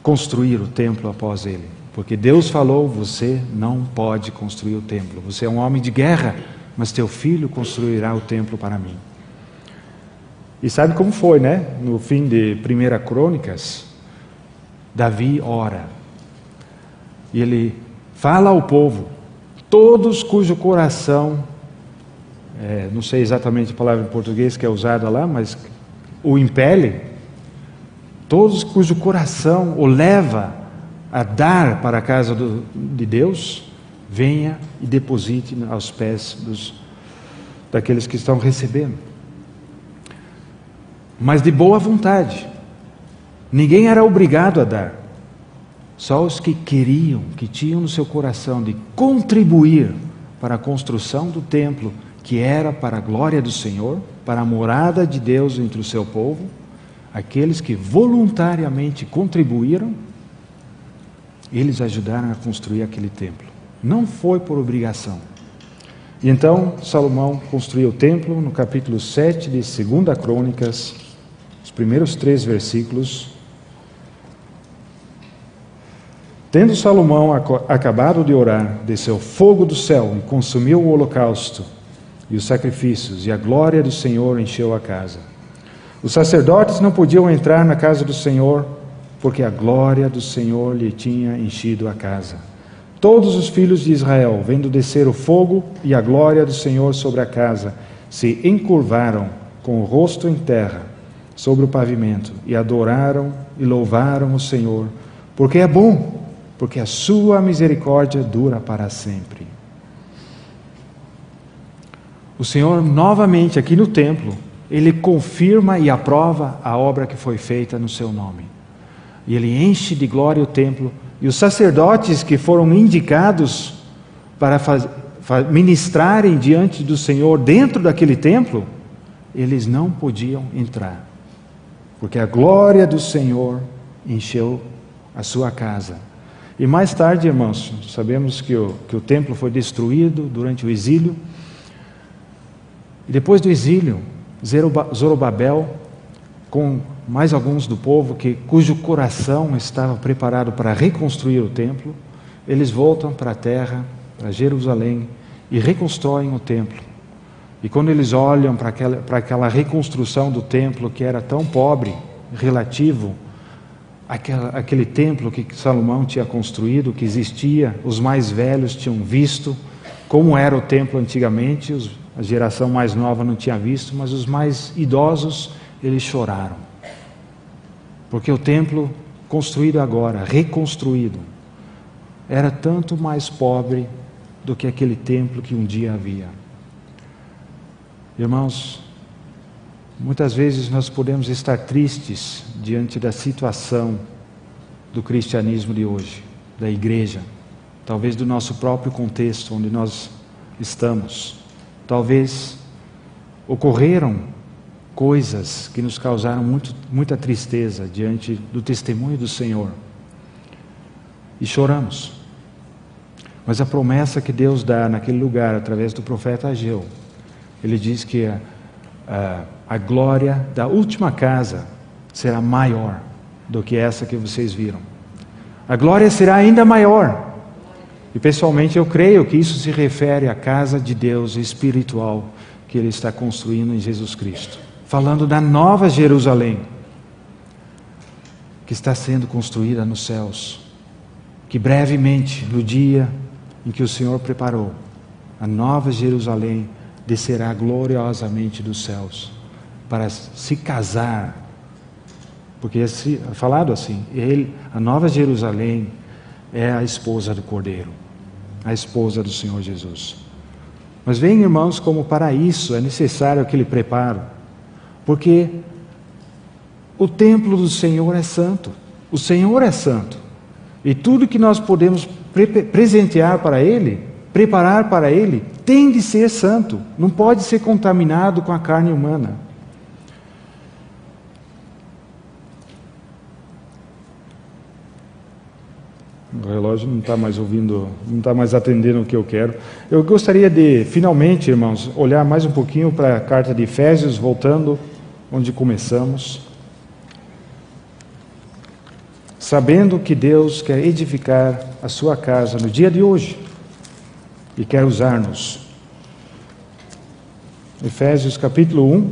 construir o templo após ele. Porque Deus falou: você não pode construir o templo, você é um homem de guerra, mas teu filho construirá o templo para mim. E sabe como foi, né? No fim de 1 Crônicas, Davi ora. E ele fala ao povo, todos cujo coração, não sei exatamente a palavra em português que é usada lá, mas o impele, todos cujo coração o leva a dar para a casa de Deus, venha e deposite aos pés daqueles que estão recebendo. Mas de boa vontade. Ninguém era obrigado a dar. Só os que queriam, que tinham no seu coração de contribuir para a construção do templo, que era para a glória do Senhor, para a morada de Deus entre o seu povo, aqueles que voluntariamente contribuíram, eles ajudaram a construir aquele templo. Não foi por obrigação. E então Salomão construiu o templo no capítulo 7 de 2 Crônicas, os primeiros 3 versículos. Tendo Salomão acabado de orar, desceu fogo do céu e consumiu o holocausto e os sacrifícios, e a glória do Senhor encheu a casa. Os sacerdotes não podiam entrar na casa do Senhor, porque a glória do Senhor lhe tinha enchido a casa. Todos os filhos de Israel, vendo descer o fogo e a glória do Senhor sobre a casa, se encurvaram com o rosto em terra sobre o pavimento e adoraram e louvaram o Senhor, porque é bom, porque a sua misericórdia dura para sempre. O Senhor, novamente aqui no templo, Ele confirma e aprova a obra que foi feita no seu nome. E Ele enche de glória o templo, e os sacerdotes que foram indicados para ministrarem diante do Senhor dentro daquele templo, eles não podiam entrar, porque a glória do Senhor encheu a sua casa. E mais tarde, irmãos, sabemos que o templo foi destruído durante o exílio. E depois do exílio, Zorobabel, com mais alguns do povo cujo coração estava preparado para reconstruir o templo, eles voltam para a terra, para Jerusalém, e reconstroem o templo. E quando eles olham para aquela reconstrução do templo que era tão pobre, relativo àquele templo que Salomão tinha construído, que existia, os mais velhos tinham visto como era o templo antigamente, a geração mais nova não tinha visto, mas os mais idosos, eles choraram. Porque o templo construído agora, reconstruído, era tanto mais pobre do que aquele templo que um dia havia. Irmãos, muitas vezes nós podemos estar tristes diante da situação do cristianismo de hoje, da igreja, talvez do nosso próprio contexto onde nós estamos. Talvez ocorreram coisas que nos causaram muita tristeza diante do testemunho do Senhor. E choramos. Mas a promessa que Deus dá naquele lugar, através do profeta Ageu, ele diz que a glória da última casa será maior do que essa que vocês viram. A glória será ainda maior. E pessoalmente eu creio que isso se refere à casa de Deus espiritual que Ele está construindo em Jesus Cristo. Falando da nova Jerusalém, que está sendo construída nos céus. Que brevemente, no dia em que o Senhor preparou, a nova Jerusalém descerá gloriosamente dos céus para se casar. Porque é falado assim, a nova Jerusalém é a esposa do Cordeiro, a esposa do Senhor Jesus. Mas veem, irmãos, como para isso é necessário aquele preparo, porque o templo do Senhor é santo, o Senhor é santo, e tudo que nós podemos presentear para Ele, preparar para Ele, tem de ser santo, não pode ser contaminado com a carne humana. O relógio não está mais ouvindo, não está mais atendendo o que eu quero. Eu gostaria de, finalmente, irmãos, olhar mais um pouquinho para a carta de Efésios, voltando onde começamos. Sabendo que Deus quer edificar a sua casa no dia de hoje e quer usar-nos. Efésios capítulo 1,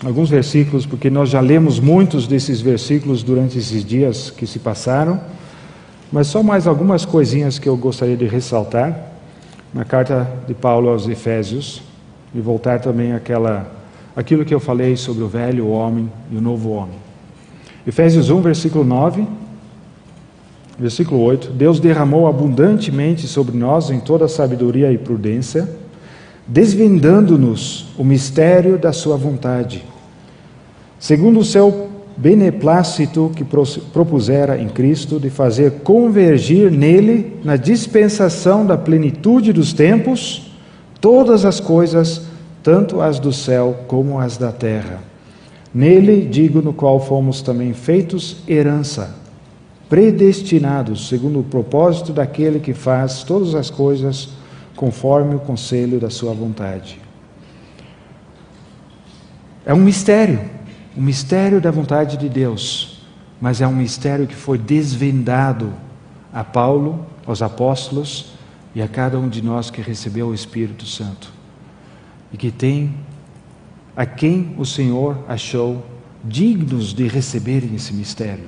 alguns versículos, porque nós já lemos muitos desses versículos durante esses dias que se passaram, mas só mais algumas coisinhas que eu gostaria de ressaltar na carta de Paulo aos Efésios, e voltar também àquilo que eu falei sobre o velho homem e o novo homem. Efésios 1, versículo 9, versículo 8, Deus derramou abundantemente sobre nós em toda sabedoria e prudência, desvendando-nos o mistério da sua vontade, segundo o seu beneplácito que propusera em Cristo, de fazer convergir nele, na dispensação da plenitude dos tempos, todas as coisas, tanto as do céu como as da terra. Nele, digo, no qual fomos também feitos herança, predestinados, segundo o propósito daquele que faz todas as coisas conforme o conselho da sua vontade. É um mistério da vontade de Deus, mas é um mistério que foi desvendado a Paulo, aos apóstolos e a cada um de nós que recebeu o Espírito Santo, e que tem a quem o Senhor achou dignos de receberem esse mistério,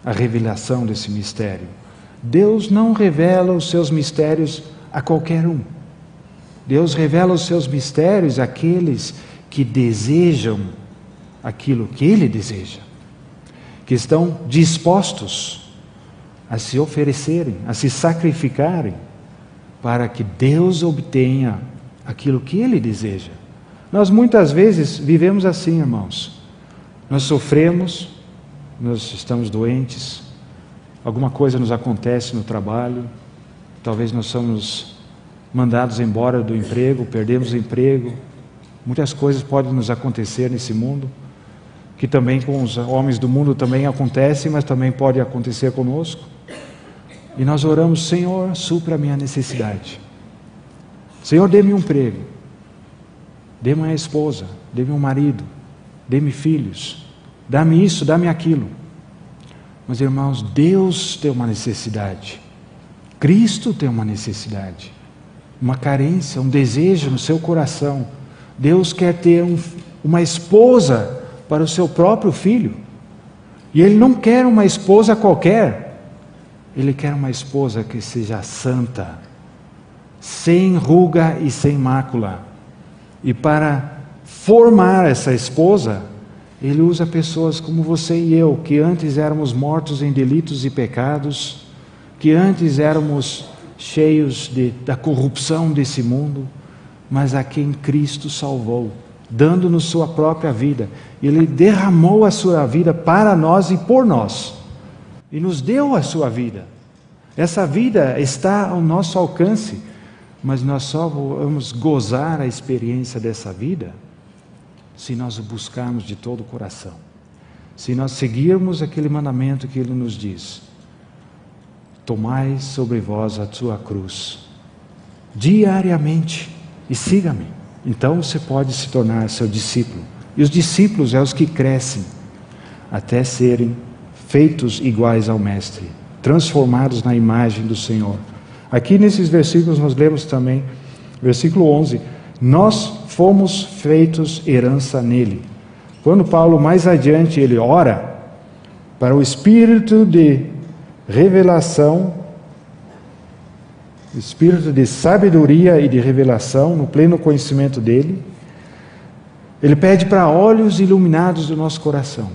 a revelação desse mistério. Deus não revela os seus mistérios a qualquer um. Deus revela os seus mistérios àqueles que desejam aquilo que Ele deseja, que estão dispostos a se oferecerem, a se sacrificarem, para que Deus obtenha aquilo que Ele deseja. Nós muitas vezes vivemos assim, irmãos. Nós sofremos, nós estamos doentes, alguma coisa nos acontece no trabalho, talvez nós somos mandados embora do emprego, perdemos o emprego. Muitas coisas podem nos acontecer nesse mundo, que também com os homens do mundo também acontece, mas também pode acontecer conosco. E nós oramos: Senhor, supra a minha necessidade. Senhor, dê-me um emprego, dê-me uma esposa, dê-me um marido, dê-me filhos, dá-me isso, dá-me aquilo. Mas, irmãos, Deus tem uma necessidade, Cristo tem uma necessidade, uma carência, um desejo no seu coração. Deus quer ter uma esposa para o seu próprio filho, e Ele não quer uma esposa qualquer, Ele quer uma esposa que seja santa, sem ruga e sem mácula. E para formar essa esposa, Ele usa pessoas como você e eu, que antes éramos mortos em delitos e pecados, que antes éramos cheios da corrupção desse mundo, mas a quem Cristo salvou, dando-nos sua própria vida. Ele derramou a sua vida para nós e por nós, e nos deu a sua vida. Essa vida está ao nosso alcance, mas nós só vamos gozar a experiência dessa vida se nós o buscarmos de todo o coração, se nós seguirmos aquele mandamento que Ele nos diz: tomai sobre vós a tua cruz diariamente e siga-me. Então você pode se tornar seu discípulo. E os discípulos são os que crescem até serem feitos iguais ao Mestre, transformados na imagem do Senhor. Aqui nesses versículos nós lemos também, versículo 11, nós fomos feitos herança nele. Quando Paulo mais adiante ele ora para o espírito de revelação, espírito de sabedoria e de revelação no pleno conhecimento dele, ele pede para olhos iluminados do nosso coração.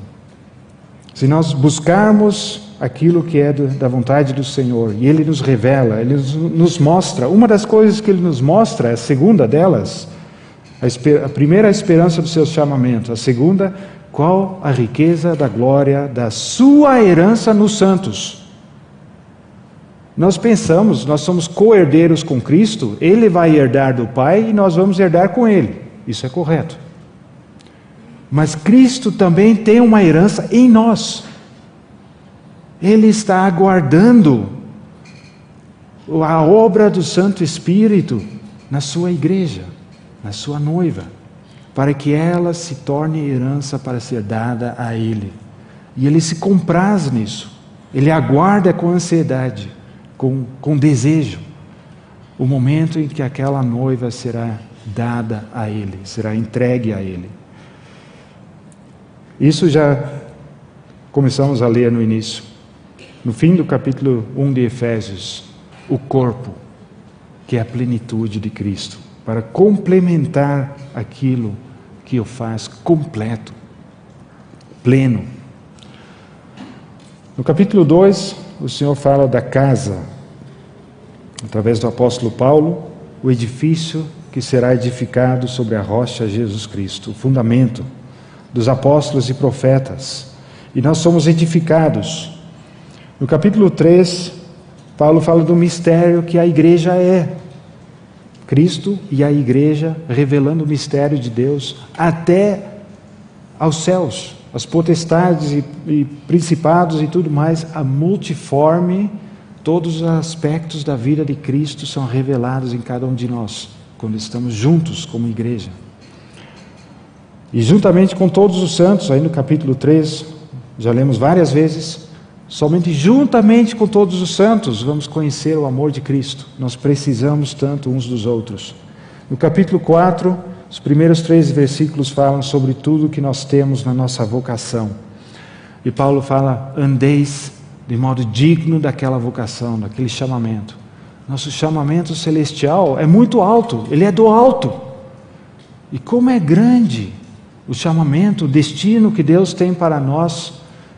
Se nós buscarmos aquilo que é da vontade do Senhor, e Ele nos revela, Ele nos mostra, uma das coisas que Ele nos mostra, a segunda delas, a primeira a esperança do seu chamamento, a segunda, qual a riqueza da glória da sua herança nos santos. Nós pensamos, nós somos co-herdeiros com Cristo, Ele vai herdar do Pai e nós vamos herdar com Ele, isso é correto. Mas Cristo também tem uma herança em nós. Ele está aguardando a obra do Santo Espírito na sua igreja, na sua noiva, para que ela se torne herança para ser dada a Ele. E Ele se compraz nisso. Ele aguarda com ansiedade, com desejo, o momento em que aquela noiva será dada a Ele, será entregue a Ele. Isso já começamos a ler no início. No fim do capítulo 1 de Efésios, o corpo, que é a plenitude de Cristo, para complementar aquilo que o faz completo, pleno. No capítulo 2, o Senhor fala da casa, através do apóstolo Paulo, o edifício que será edificado sobre a rocha Jesus Cristo, o fundamento dos apóstolos e profetas. E nós somos edificados. No capítulo 3, Paulo fala do mistério que a igreja é. Cristo e a igreja revelando o mistério de Deus até aos céus, as potestades e principados e tudo mais, a multiforme, todos os aspectos da vida de Cristo são revelados em cada um de nós, quando estamos juntos como igreja. E juntamente com todos os santos, aí no capítulo 3, já lemos várias vezes, somente juntamente com todos os santos vamos conhecer o amor de Cristo. Nós precisamos tanto uns dos outros. No capítulo 4, os primeiros 3 versículos falam sobre tudo que nós temos na nossa vocação. E Paulo fala: andeis de modo digno daquela vocação, daquele chamamento. Nosso chamamento celestial é muito alto, ele é do alto. E como é grande o chamamento, o destino que Deus tem para nós,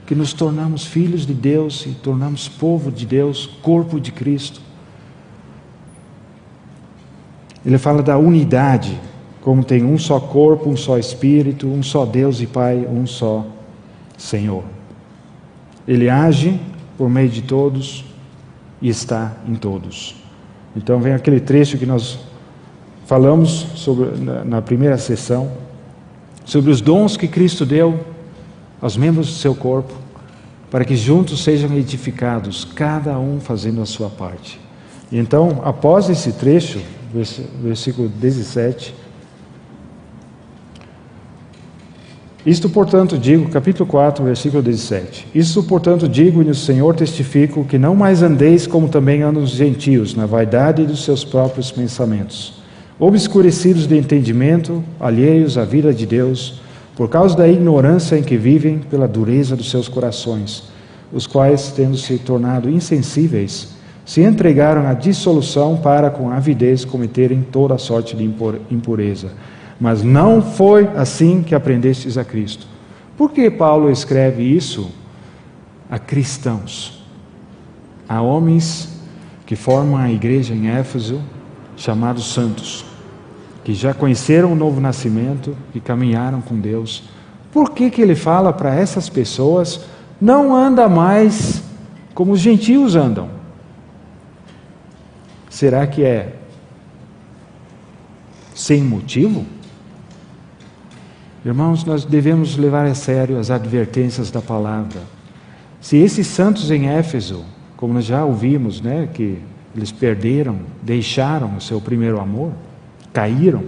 que nos tornamos filhos de Deus e tornamos povo de Deus, corpo de Cristo. Ele fala da unidade, como tem um só corpo, um só Espírito, um só Deus e Pai, um só Senhor. Ele age por meio de todos e está em todos. Então vem aquele trecho que nós falamos sobre, na primeira sessão, sobre os dons que Cristo deu aos membros do seu corpo, para que juntos sejam edificados, cada um fazendo a sua parte. E então, após esse trecho, versículo 17, isto, portanto, digo, capítulo 4, versículo 17, isto, portanto, digo e no Senhor testifico, que não mais andeis como também andam os gentios, na vaidade dos seus próprios pensamentos, obscurecidos de entendimento, alheios à vida de Deus, por causa da ignorância em que vivem, pela dureza dos seus corações, os quais, tendo se tornado insensíveis, se entregaram à dissolução para, com avidez, cometerem toda a sorte de impureza. Mas não foi assim que aprendestes a Cristo. Por que Paulo escreve isso a cristãos? A homens que formam a igreja em Éfeso, chamados santos, que já conheceram o novo nascimento, que caminharam com Deus. Por que ele fala para essas pessoas, não anda mais como os gentios andam? Será que é sem motivo? Irmãos, nós devemos levar a sério as advertências da palavra. Se esses santos em Éfeso, como nós já ouvimos, né, que eles perderam, deixaram o seu primeiro amor, caíram.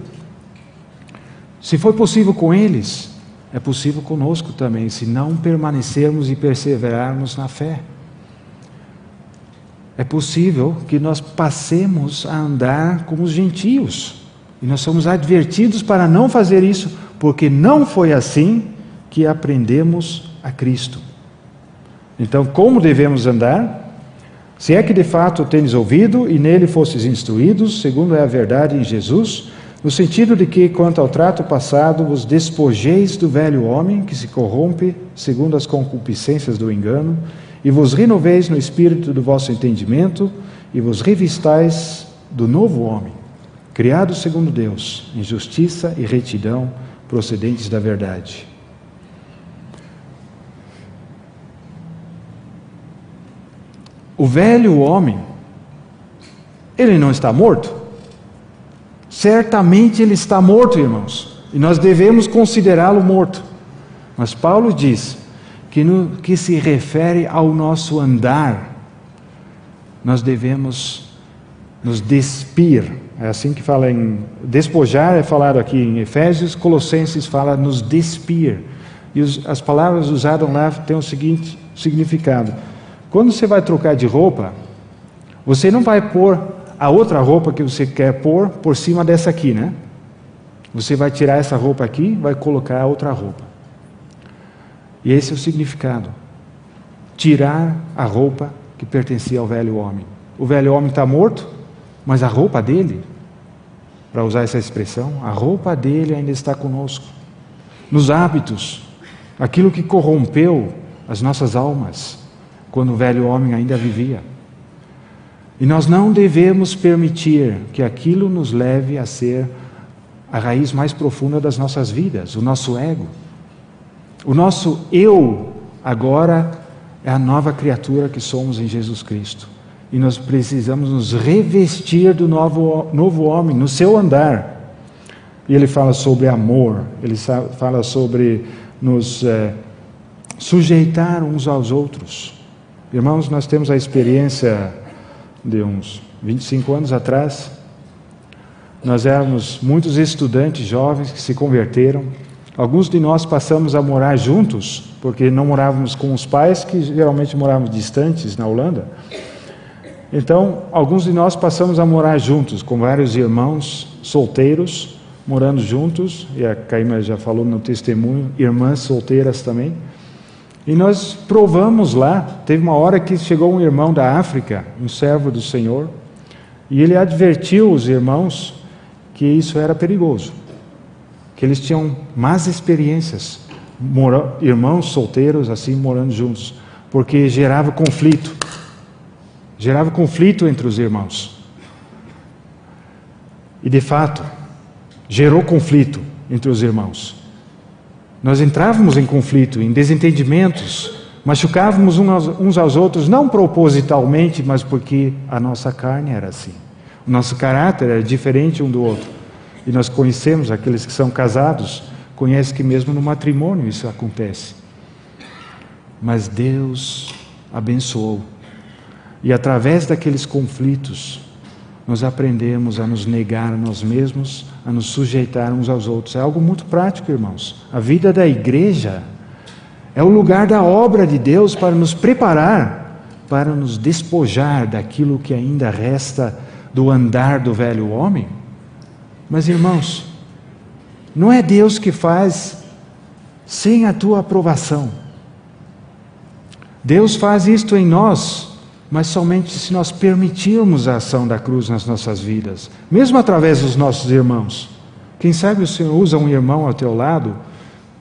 Se foi possível com eles, é possível conosco também, se não permanecermos e perseverarmos na fé. É possível que nós passemos a andar como os gentios. E nós somos advertidos para não fazer isso, porque não foi assim que aprendemos a Cristo. Então, como devemos andar? Se é que de fato tendes ouvido e nele fostes instruídos, segundo é a verdade em Jesus, no sentido de que, quanto ao trato passado, vos despojeis do velho homem que se corrompe segundo as concupiscências do engano, e vos renoveis no espírito do vosso entendimento, e vos revistais do novo homem, criado segundo Deus, em justiça e retidão, procedentes da verdade. O velho homem, ele não está morto? Certamente ele está morto, irmãos, e nós devemos considerá-lo morto. Mas Paulo diz que no que se refere ao nosso andar, nós devemos nos despir. É assim que fala em despojar, é falado aqui em Efésios. Colossenses fala nos despir. E as palavras usadas lá têm o seguinte significado: quando você vai trocar de roupa, você não vai pôr a outra roupa que você quer pôr por cima dessa aqui, né? Você vai tirar essa roupa aqui, vai colocar a outra roupa. E esse é o significado. Tirar a roupa que pertencia ao velho homem. O velho homem está morto, mas a roupa dele, para usar essa expressão, a roupa dele ainda está conosco. Nos hábitos, aquilo que corrompeu as nossas almas, quando o velho homem ainda vivia. E nós não devemos permitir que aquilo nos leve a ser a raiz mais profunda das nossas vidas, o nosso ego. O nosso eu agora é a nova criatura que somos em Jesus Cristo. E nós precisamos nos revestir do novo homem, no seu andar. E ele fala sobre amor, ele fala sobre nos sujeitar uns aos outros. Irmãos, nós temos a experiência de uns 25 anos atrás. Nós éramos muitos estudantes jovens que se converteram. Alguns de nós passamos a morar juntos, porque não morávamos com os pais, que geralmente morávamos distantes na Holanda. Então, alguns de nós passamos a morar juntos, com vários irmãos solteiros, morando juntos, e a Caíma já falou no testemunho, irmãs solteiras também. E nós provamos lá, teve uma hora que chegou um irmão da África, um servo do Senhor, e ele advertiu os irmãos que isso era perigoso, que eles tinham más experiências, irmãos solteiros assim morando juntos, porque gerava conflito entre os irmãos. E de fato, gerou conflito entre os irmãos. Nós entrávamos em conflito, em desentendimentos, machucávamos uns aos outros, não propositalmente, mas porque a nossa carne era assim. O nosso caráter é diferente um do outro. E nós conhecemos, aqueles que são casados, conhecem que mesmo no matrimônio isso acontece. Mas Deus abençoou. E através daqueles conflitos, nós aprendemos a nos negar a nós mesmos, a nos sujeitar uns aos outros. É algo muito prático, irmãos. A vida da igreja é o lugar da obra de Deus para nos preparar, para nos despojar daquilo que ainda resta do andar do velho homem. Mas, irmãos, não é Deus que faz sem a tua aprovação. Deus faz isto em nós, mas somente se nós permitirmos a ação da cruz nas nossas vidas, mesmo através dos nossos irmãos. Quem sabe o Senhor usa um irmão ao teu lado,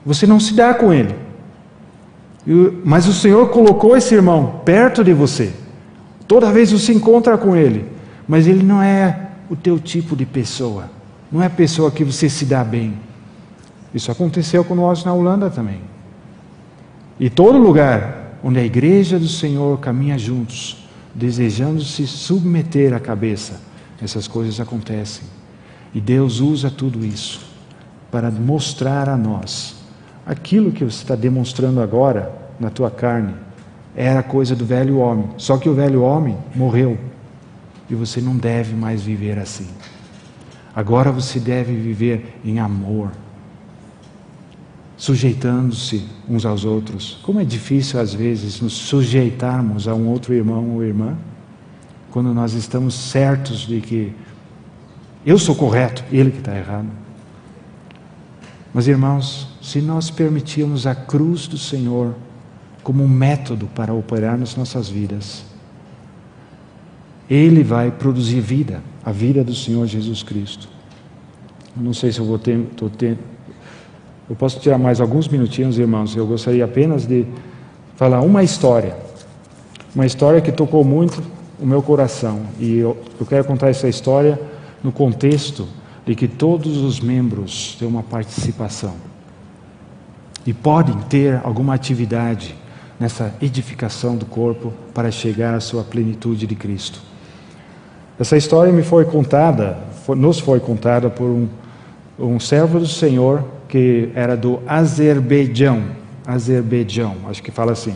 você não se dá com ele, mas o Senhor colocou esse irmão perto de você. Toda vez você encontra com ele, mas ele não é o teu tipo de pessoa, não é a pessoa que você se dá bem. Isso aconteceu com nós na Holanda também. E todo lugar onde a igreja do Senhor caminha juntos, desejando se submeter à cabeça, essas coisas acontecem. E Deus usa tudo isso para mostrar a nós aquilo que você está demonstrando agora na tua carne era coisa do velho homem, só que o velho homem morreu e você não deve mais viver assim. Agora você deve viver em amor, sujeitando-se uns aos outros. Como é difícil às vezes nos sujeitarmos a um outro irmão ou irmã, quando nós estamos certos de que eu sou correto, ele que está errado. Mas, irmãos, se nós permitirmos a cruz do Senhor como um método para operar nas nossas vidas, Ele vai produzir vida, a vida do Senhor Jesus Cristo. Eu não sei se eu vou ter... Eu posso tirar mais alguns minutinhos, irmãos. Eu gostaria apenas de falar uma história que tocou muito o meu coração. E eu quero contar essa história no contexto de que todos os membros têm uma participação e podem ter alguma atividade nessa edificação do corpo para chegar à sua plenitude de Cristo. Essa história nos foi contada por um servo do Senhor que era do Azerbaijão, acho que fala assim.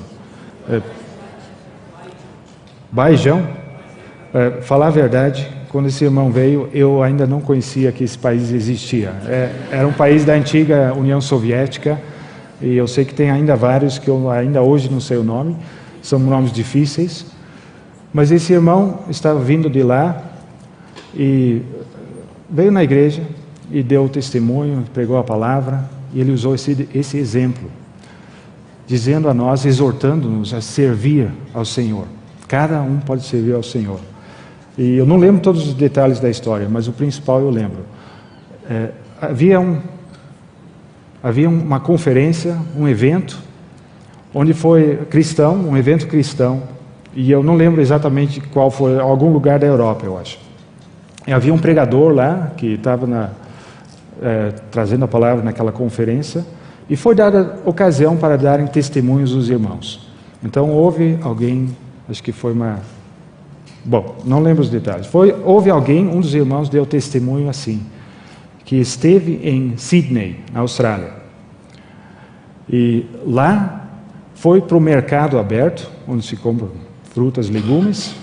Baijão. Falar a verdade, quando esse irmão veio, eu ainda não conhecia que esse país existia. Era um país da antiga União Soviética, e eu sei que tem ainda vários que eu ainda hoje não sei o nome, são nomes difíceis, mas esse irmão estava vindo de lá e veio na igreja e deu o testemunho, pregou a palavra, e ele usou esse exemplo, dizendo a nós, exortando-nos a servir ao Senhor. Cada um pode servir ao Senhor. E eu não lembro todos os detalhes da história, mas o principal eu lembro. Havia uma conferência, um evento, onde foi cristão, um evento cristão, e eu não lembro exatamente qual foi, algum lugar da Europa, eu acho. E havia um pregador lá, que estava trazendo a palavra naquela conferência, e foi dada ocasião para darem testemunhos dos irmãos. Então houve alguém, acho que foi não lembro os detalhes. Houve alguém, um dos irmãos deu testemunho assim, que esteve em Sydney, na Austrália. E lá foi para o mercado aberto, onde se compram frutas, legumes,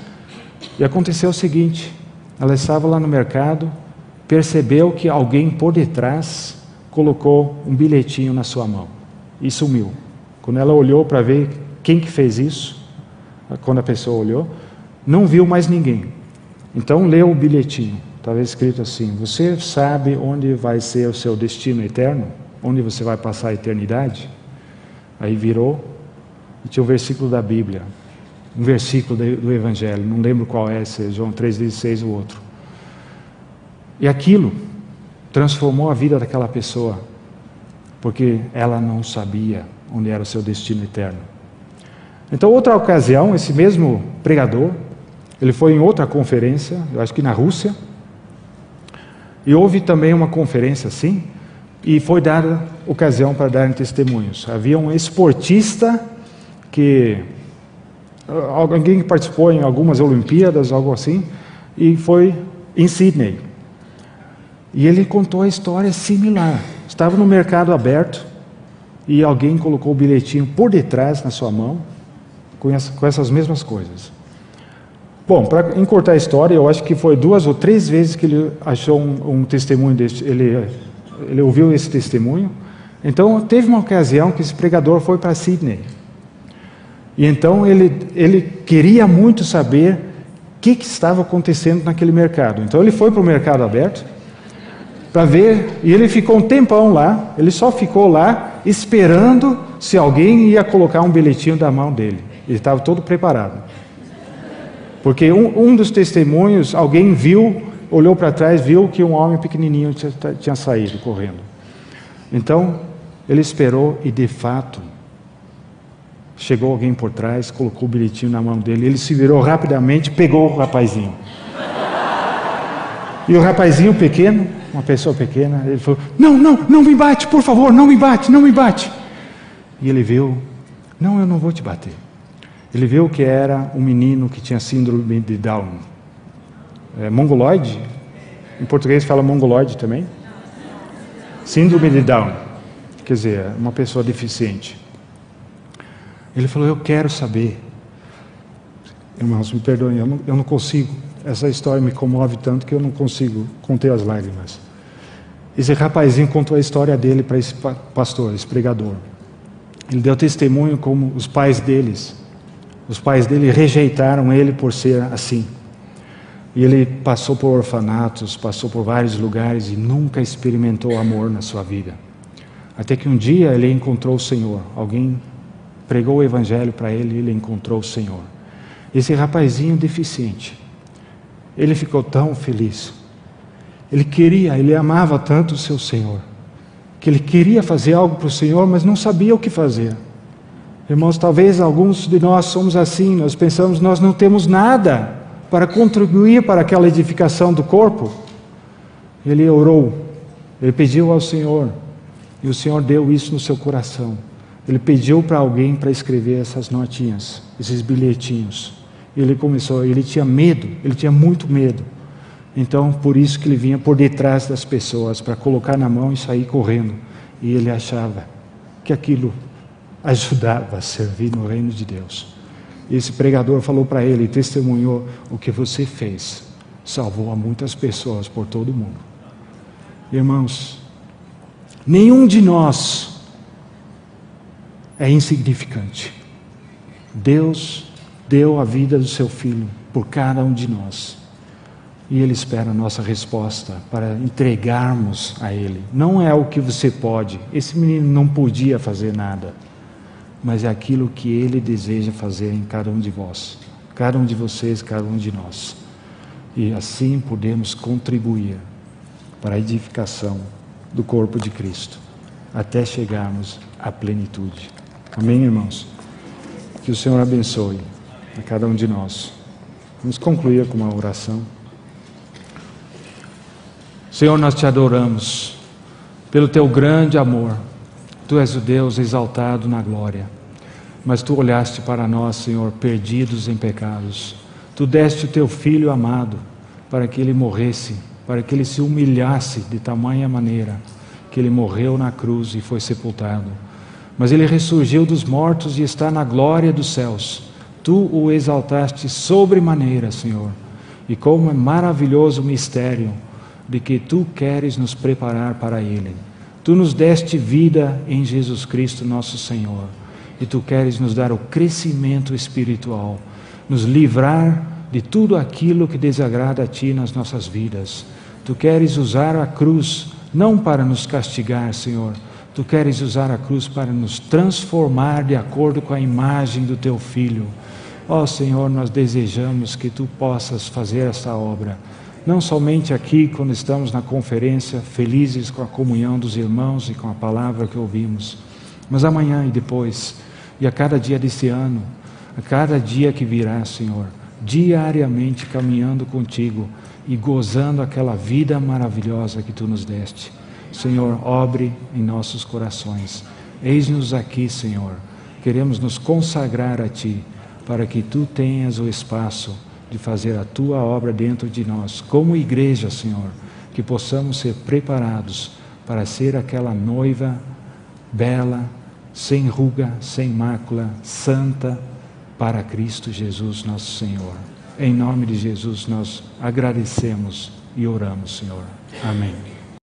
e aconteceu o seguinte: ela estava lá no mercado, percebeu que alguém por detrás colocou um bilhetinho na sua mão e sumiu. Quando ela olhou para ver quem que fez isso, quando a pessoa olhou, não viu mais ninguém. Então leu o bilhetinho, estava escrito assim: você sabe onde vai ser o seu destino eterno? Onde você vai passar a eternidade? Aí virou e tinha um versículo da Bíblia, um versículo do Evangelho, não lembro qual é, se é João 3,16 ou outro. E aquilo transformou a vida daquela pessoa, porque ela não sabia onde era o seu destino eterno. Então, outra ocasião, esse mesmo pregador, ele foi em outra conferência, eu acho que na Rússia, e houve também uma conferência assim, e foi dada ocasião para darem testemunhos. Havia um esportista alguém que participou em algumas Olimpíadas, algo assim, e foi em Sydney. E ele contou a história similar. Estava no mercado aberto e alguém colocou o bilhetinho por detrás na sua mão com essas mesmas coisas. Bom, para encurtar a história, eu acho que foi 2 ou 3 vezes que ele achou um testemunho deste. Ele ouviu esse testemunho. Então, teve uma ocasião que esse pregador foi para Sydney. E então ele queria muito saber o que estava acontecendo naquele mercado. Então ele foi para o mercado aberto para ver, e ele ficou um tempão lá, ele só ficou lá esperando se alguém ia colocar um bilhetinho da mão dele. Ele estava todo preparado. Porque um dos testemunhos, alguém viu, olhou para trás, viu que um homem pequenininho tinha saído correndo. Então, ele esperou e de fato chegou alguém por trás, colocou o bilhetinho na mão dele, ele se virou rapidamente, pegou o rapazinho. E o rapazinho pequeno, uma pessoa pequena, ele falou: não me bate, por favor, não me bate. E ele viu: não, eu não vou te bater. Ele viu que era um menino que tinha síndrome de Down. Mongoloide? Em português fala mongoloide também? Síndrome de Down. Quer dizer, uma pessoa deficiente. Ele falou: eu quero saber. Irmãos, me perdoem, eu não consigo. Essa história me comove tanto que eu não consigo conter as lágrimas. Esse rapazinho contou a história dele para esse pastor, esse pregador. Ele deu testemunho como os pais dele rejeitaram ele por ser assim. E ele passou por orfanatos, passou por vários lugares e nunca experimentou amor na sua vida. Até que um dia ele encontrou o Senhor. Alguém pregou o evangelho para ele e ele encontrou o Senhor. Esse rapazinho deficiente, ele ficou tão feliz. Ele amava tanto o seu Senhor, que ele queria fazer algo para o Senhor, mas não sabia o que fazer. Irmãos, talvez alguns de nós somos assim, nós pensamos, nós não temos nada para contribuir para aquela edificação do corpo. Ele orou, ele pediu ao Senhor, e o Senhor deu isso no seu coração. Ele pediu para alguém para escrever essas notinhas, esses bilhetinhos. E ele tinha medo, ele tinha muito medo. Então, por isso que ele vinha por detrás das pessoas, para colocar na mão e sair correndo. E ele achava que aquilo ajudava a servir no reino de Deus. Esse pregador falou para ele, testemunhou: o que você fez salvou a muitas pessoas por todo o mundo. Irmãos, nenhum de nós é insignificante. Deus deu a vida do seu Filho por cada um de nós. E Ele espera a nossa resposta para entregarmos a Ele. Não é o que você pode. Esse menino não podia fazer nada. Mas é aquilo que Ele deseja fazer em cada um de vós. Cada um de vocês, cada um de nós. E assim podemos contribuir para a edificação do corpo de Cristo. Até chegarmos à plenitude. Amém, irmãos? Que o Senhor abençoe a cada um de nós. Vamos concluir com uma oração. Senhor, nós te adoramos pelo teu grande amor. Tu és o Deus exaltado na glória. Mas tu olhaste para nós, Senhor, perdidos em pecados. Tu deste o teu Filho amado para que ele morresse, para que ele se humilhasse de tamanha maneira que ele morreu na cruz e foi sepultado. Mas ele ressurgiu dos mortos e está na glória dos céus. Tu o exaltaste sobremaneira, Senhor. E como é maravilhoso o mistério de que tu queres nos preparar para ele. Tu nos deste vida em Jesus Cristo, nosso Senhor. E tu queres nos dar o crescimento espiritual, nos livrar de tudo aquilo que desagrada a ti nas nossas vidas. Tu queres usar a cruz não para nos castigar, Senhor. Tu queres usar a cruz para nos transformar de acordo com a imagem do teu Filho. Ó Senhor, nós desejamos que tu possas fazer essa obra, não somente aqui quando estamos na conferência, felizes com a comunhão dos irmãos e com a palavra que ouvimos, mas amanhã e depois, e a cada dia desse ano, a cada dia que virá, Senhor, diariamente caminhando contigo e gozando aquela vida maravilhosa que tu nos deste. Senhor, obre em nossos corações. Eis-nos aqui, Senhor. Queremos nos consagrar a ti, para que tu tenhas o espaço de fazer a Tua obra dentro de nós, como igreja, Senhor, que possamos ser preparados para ser aquela noiva bela, sem ruga, sem mácula, santa, para Cristo Jesus, nosso Senhor. Em nome de Jesus, nós agradecemos e oramos, Senhor. Amém.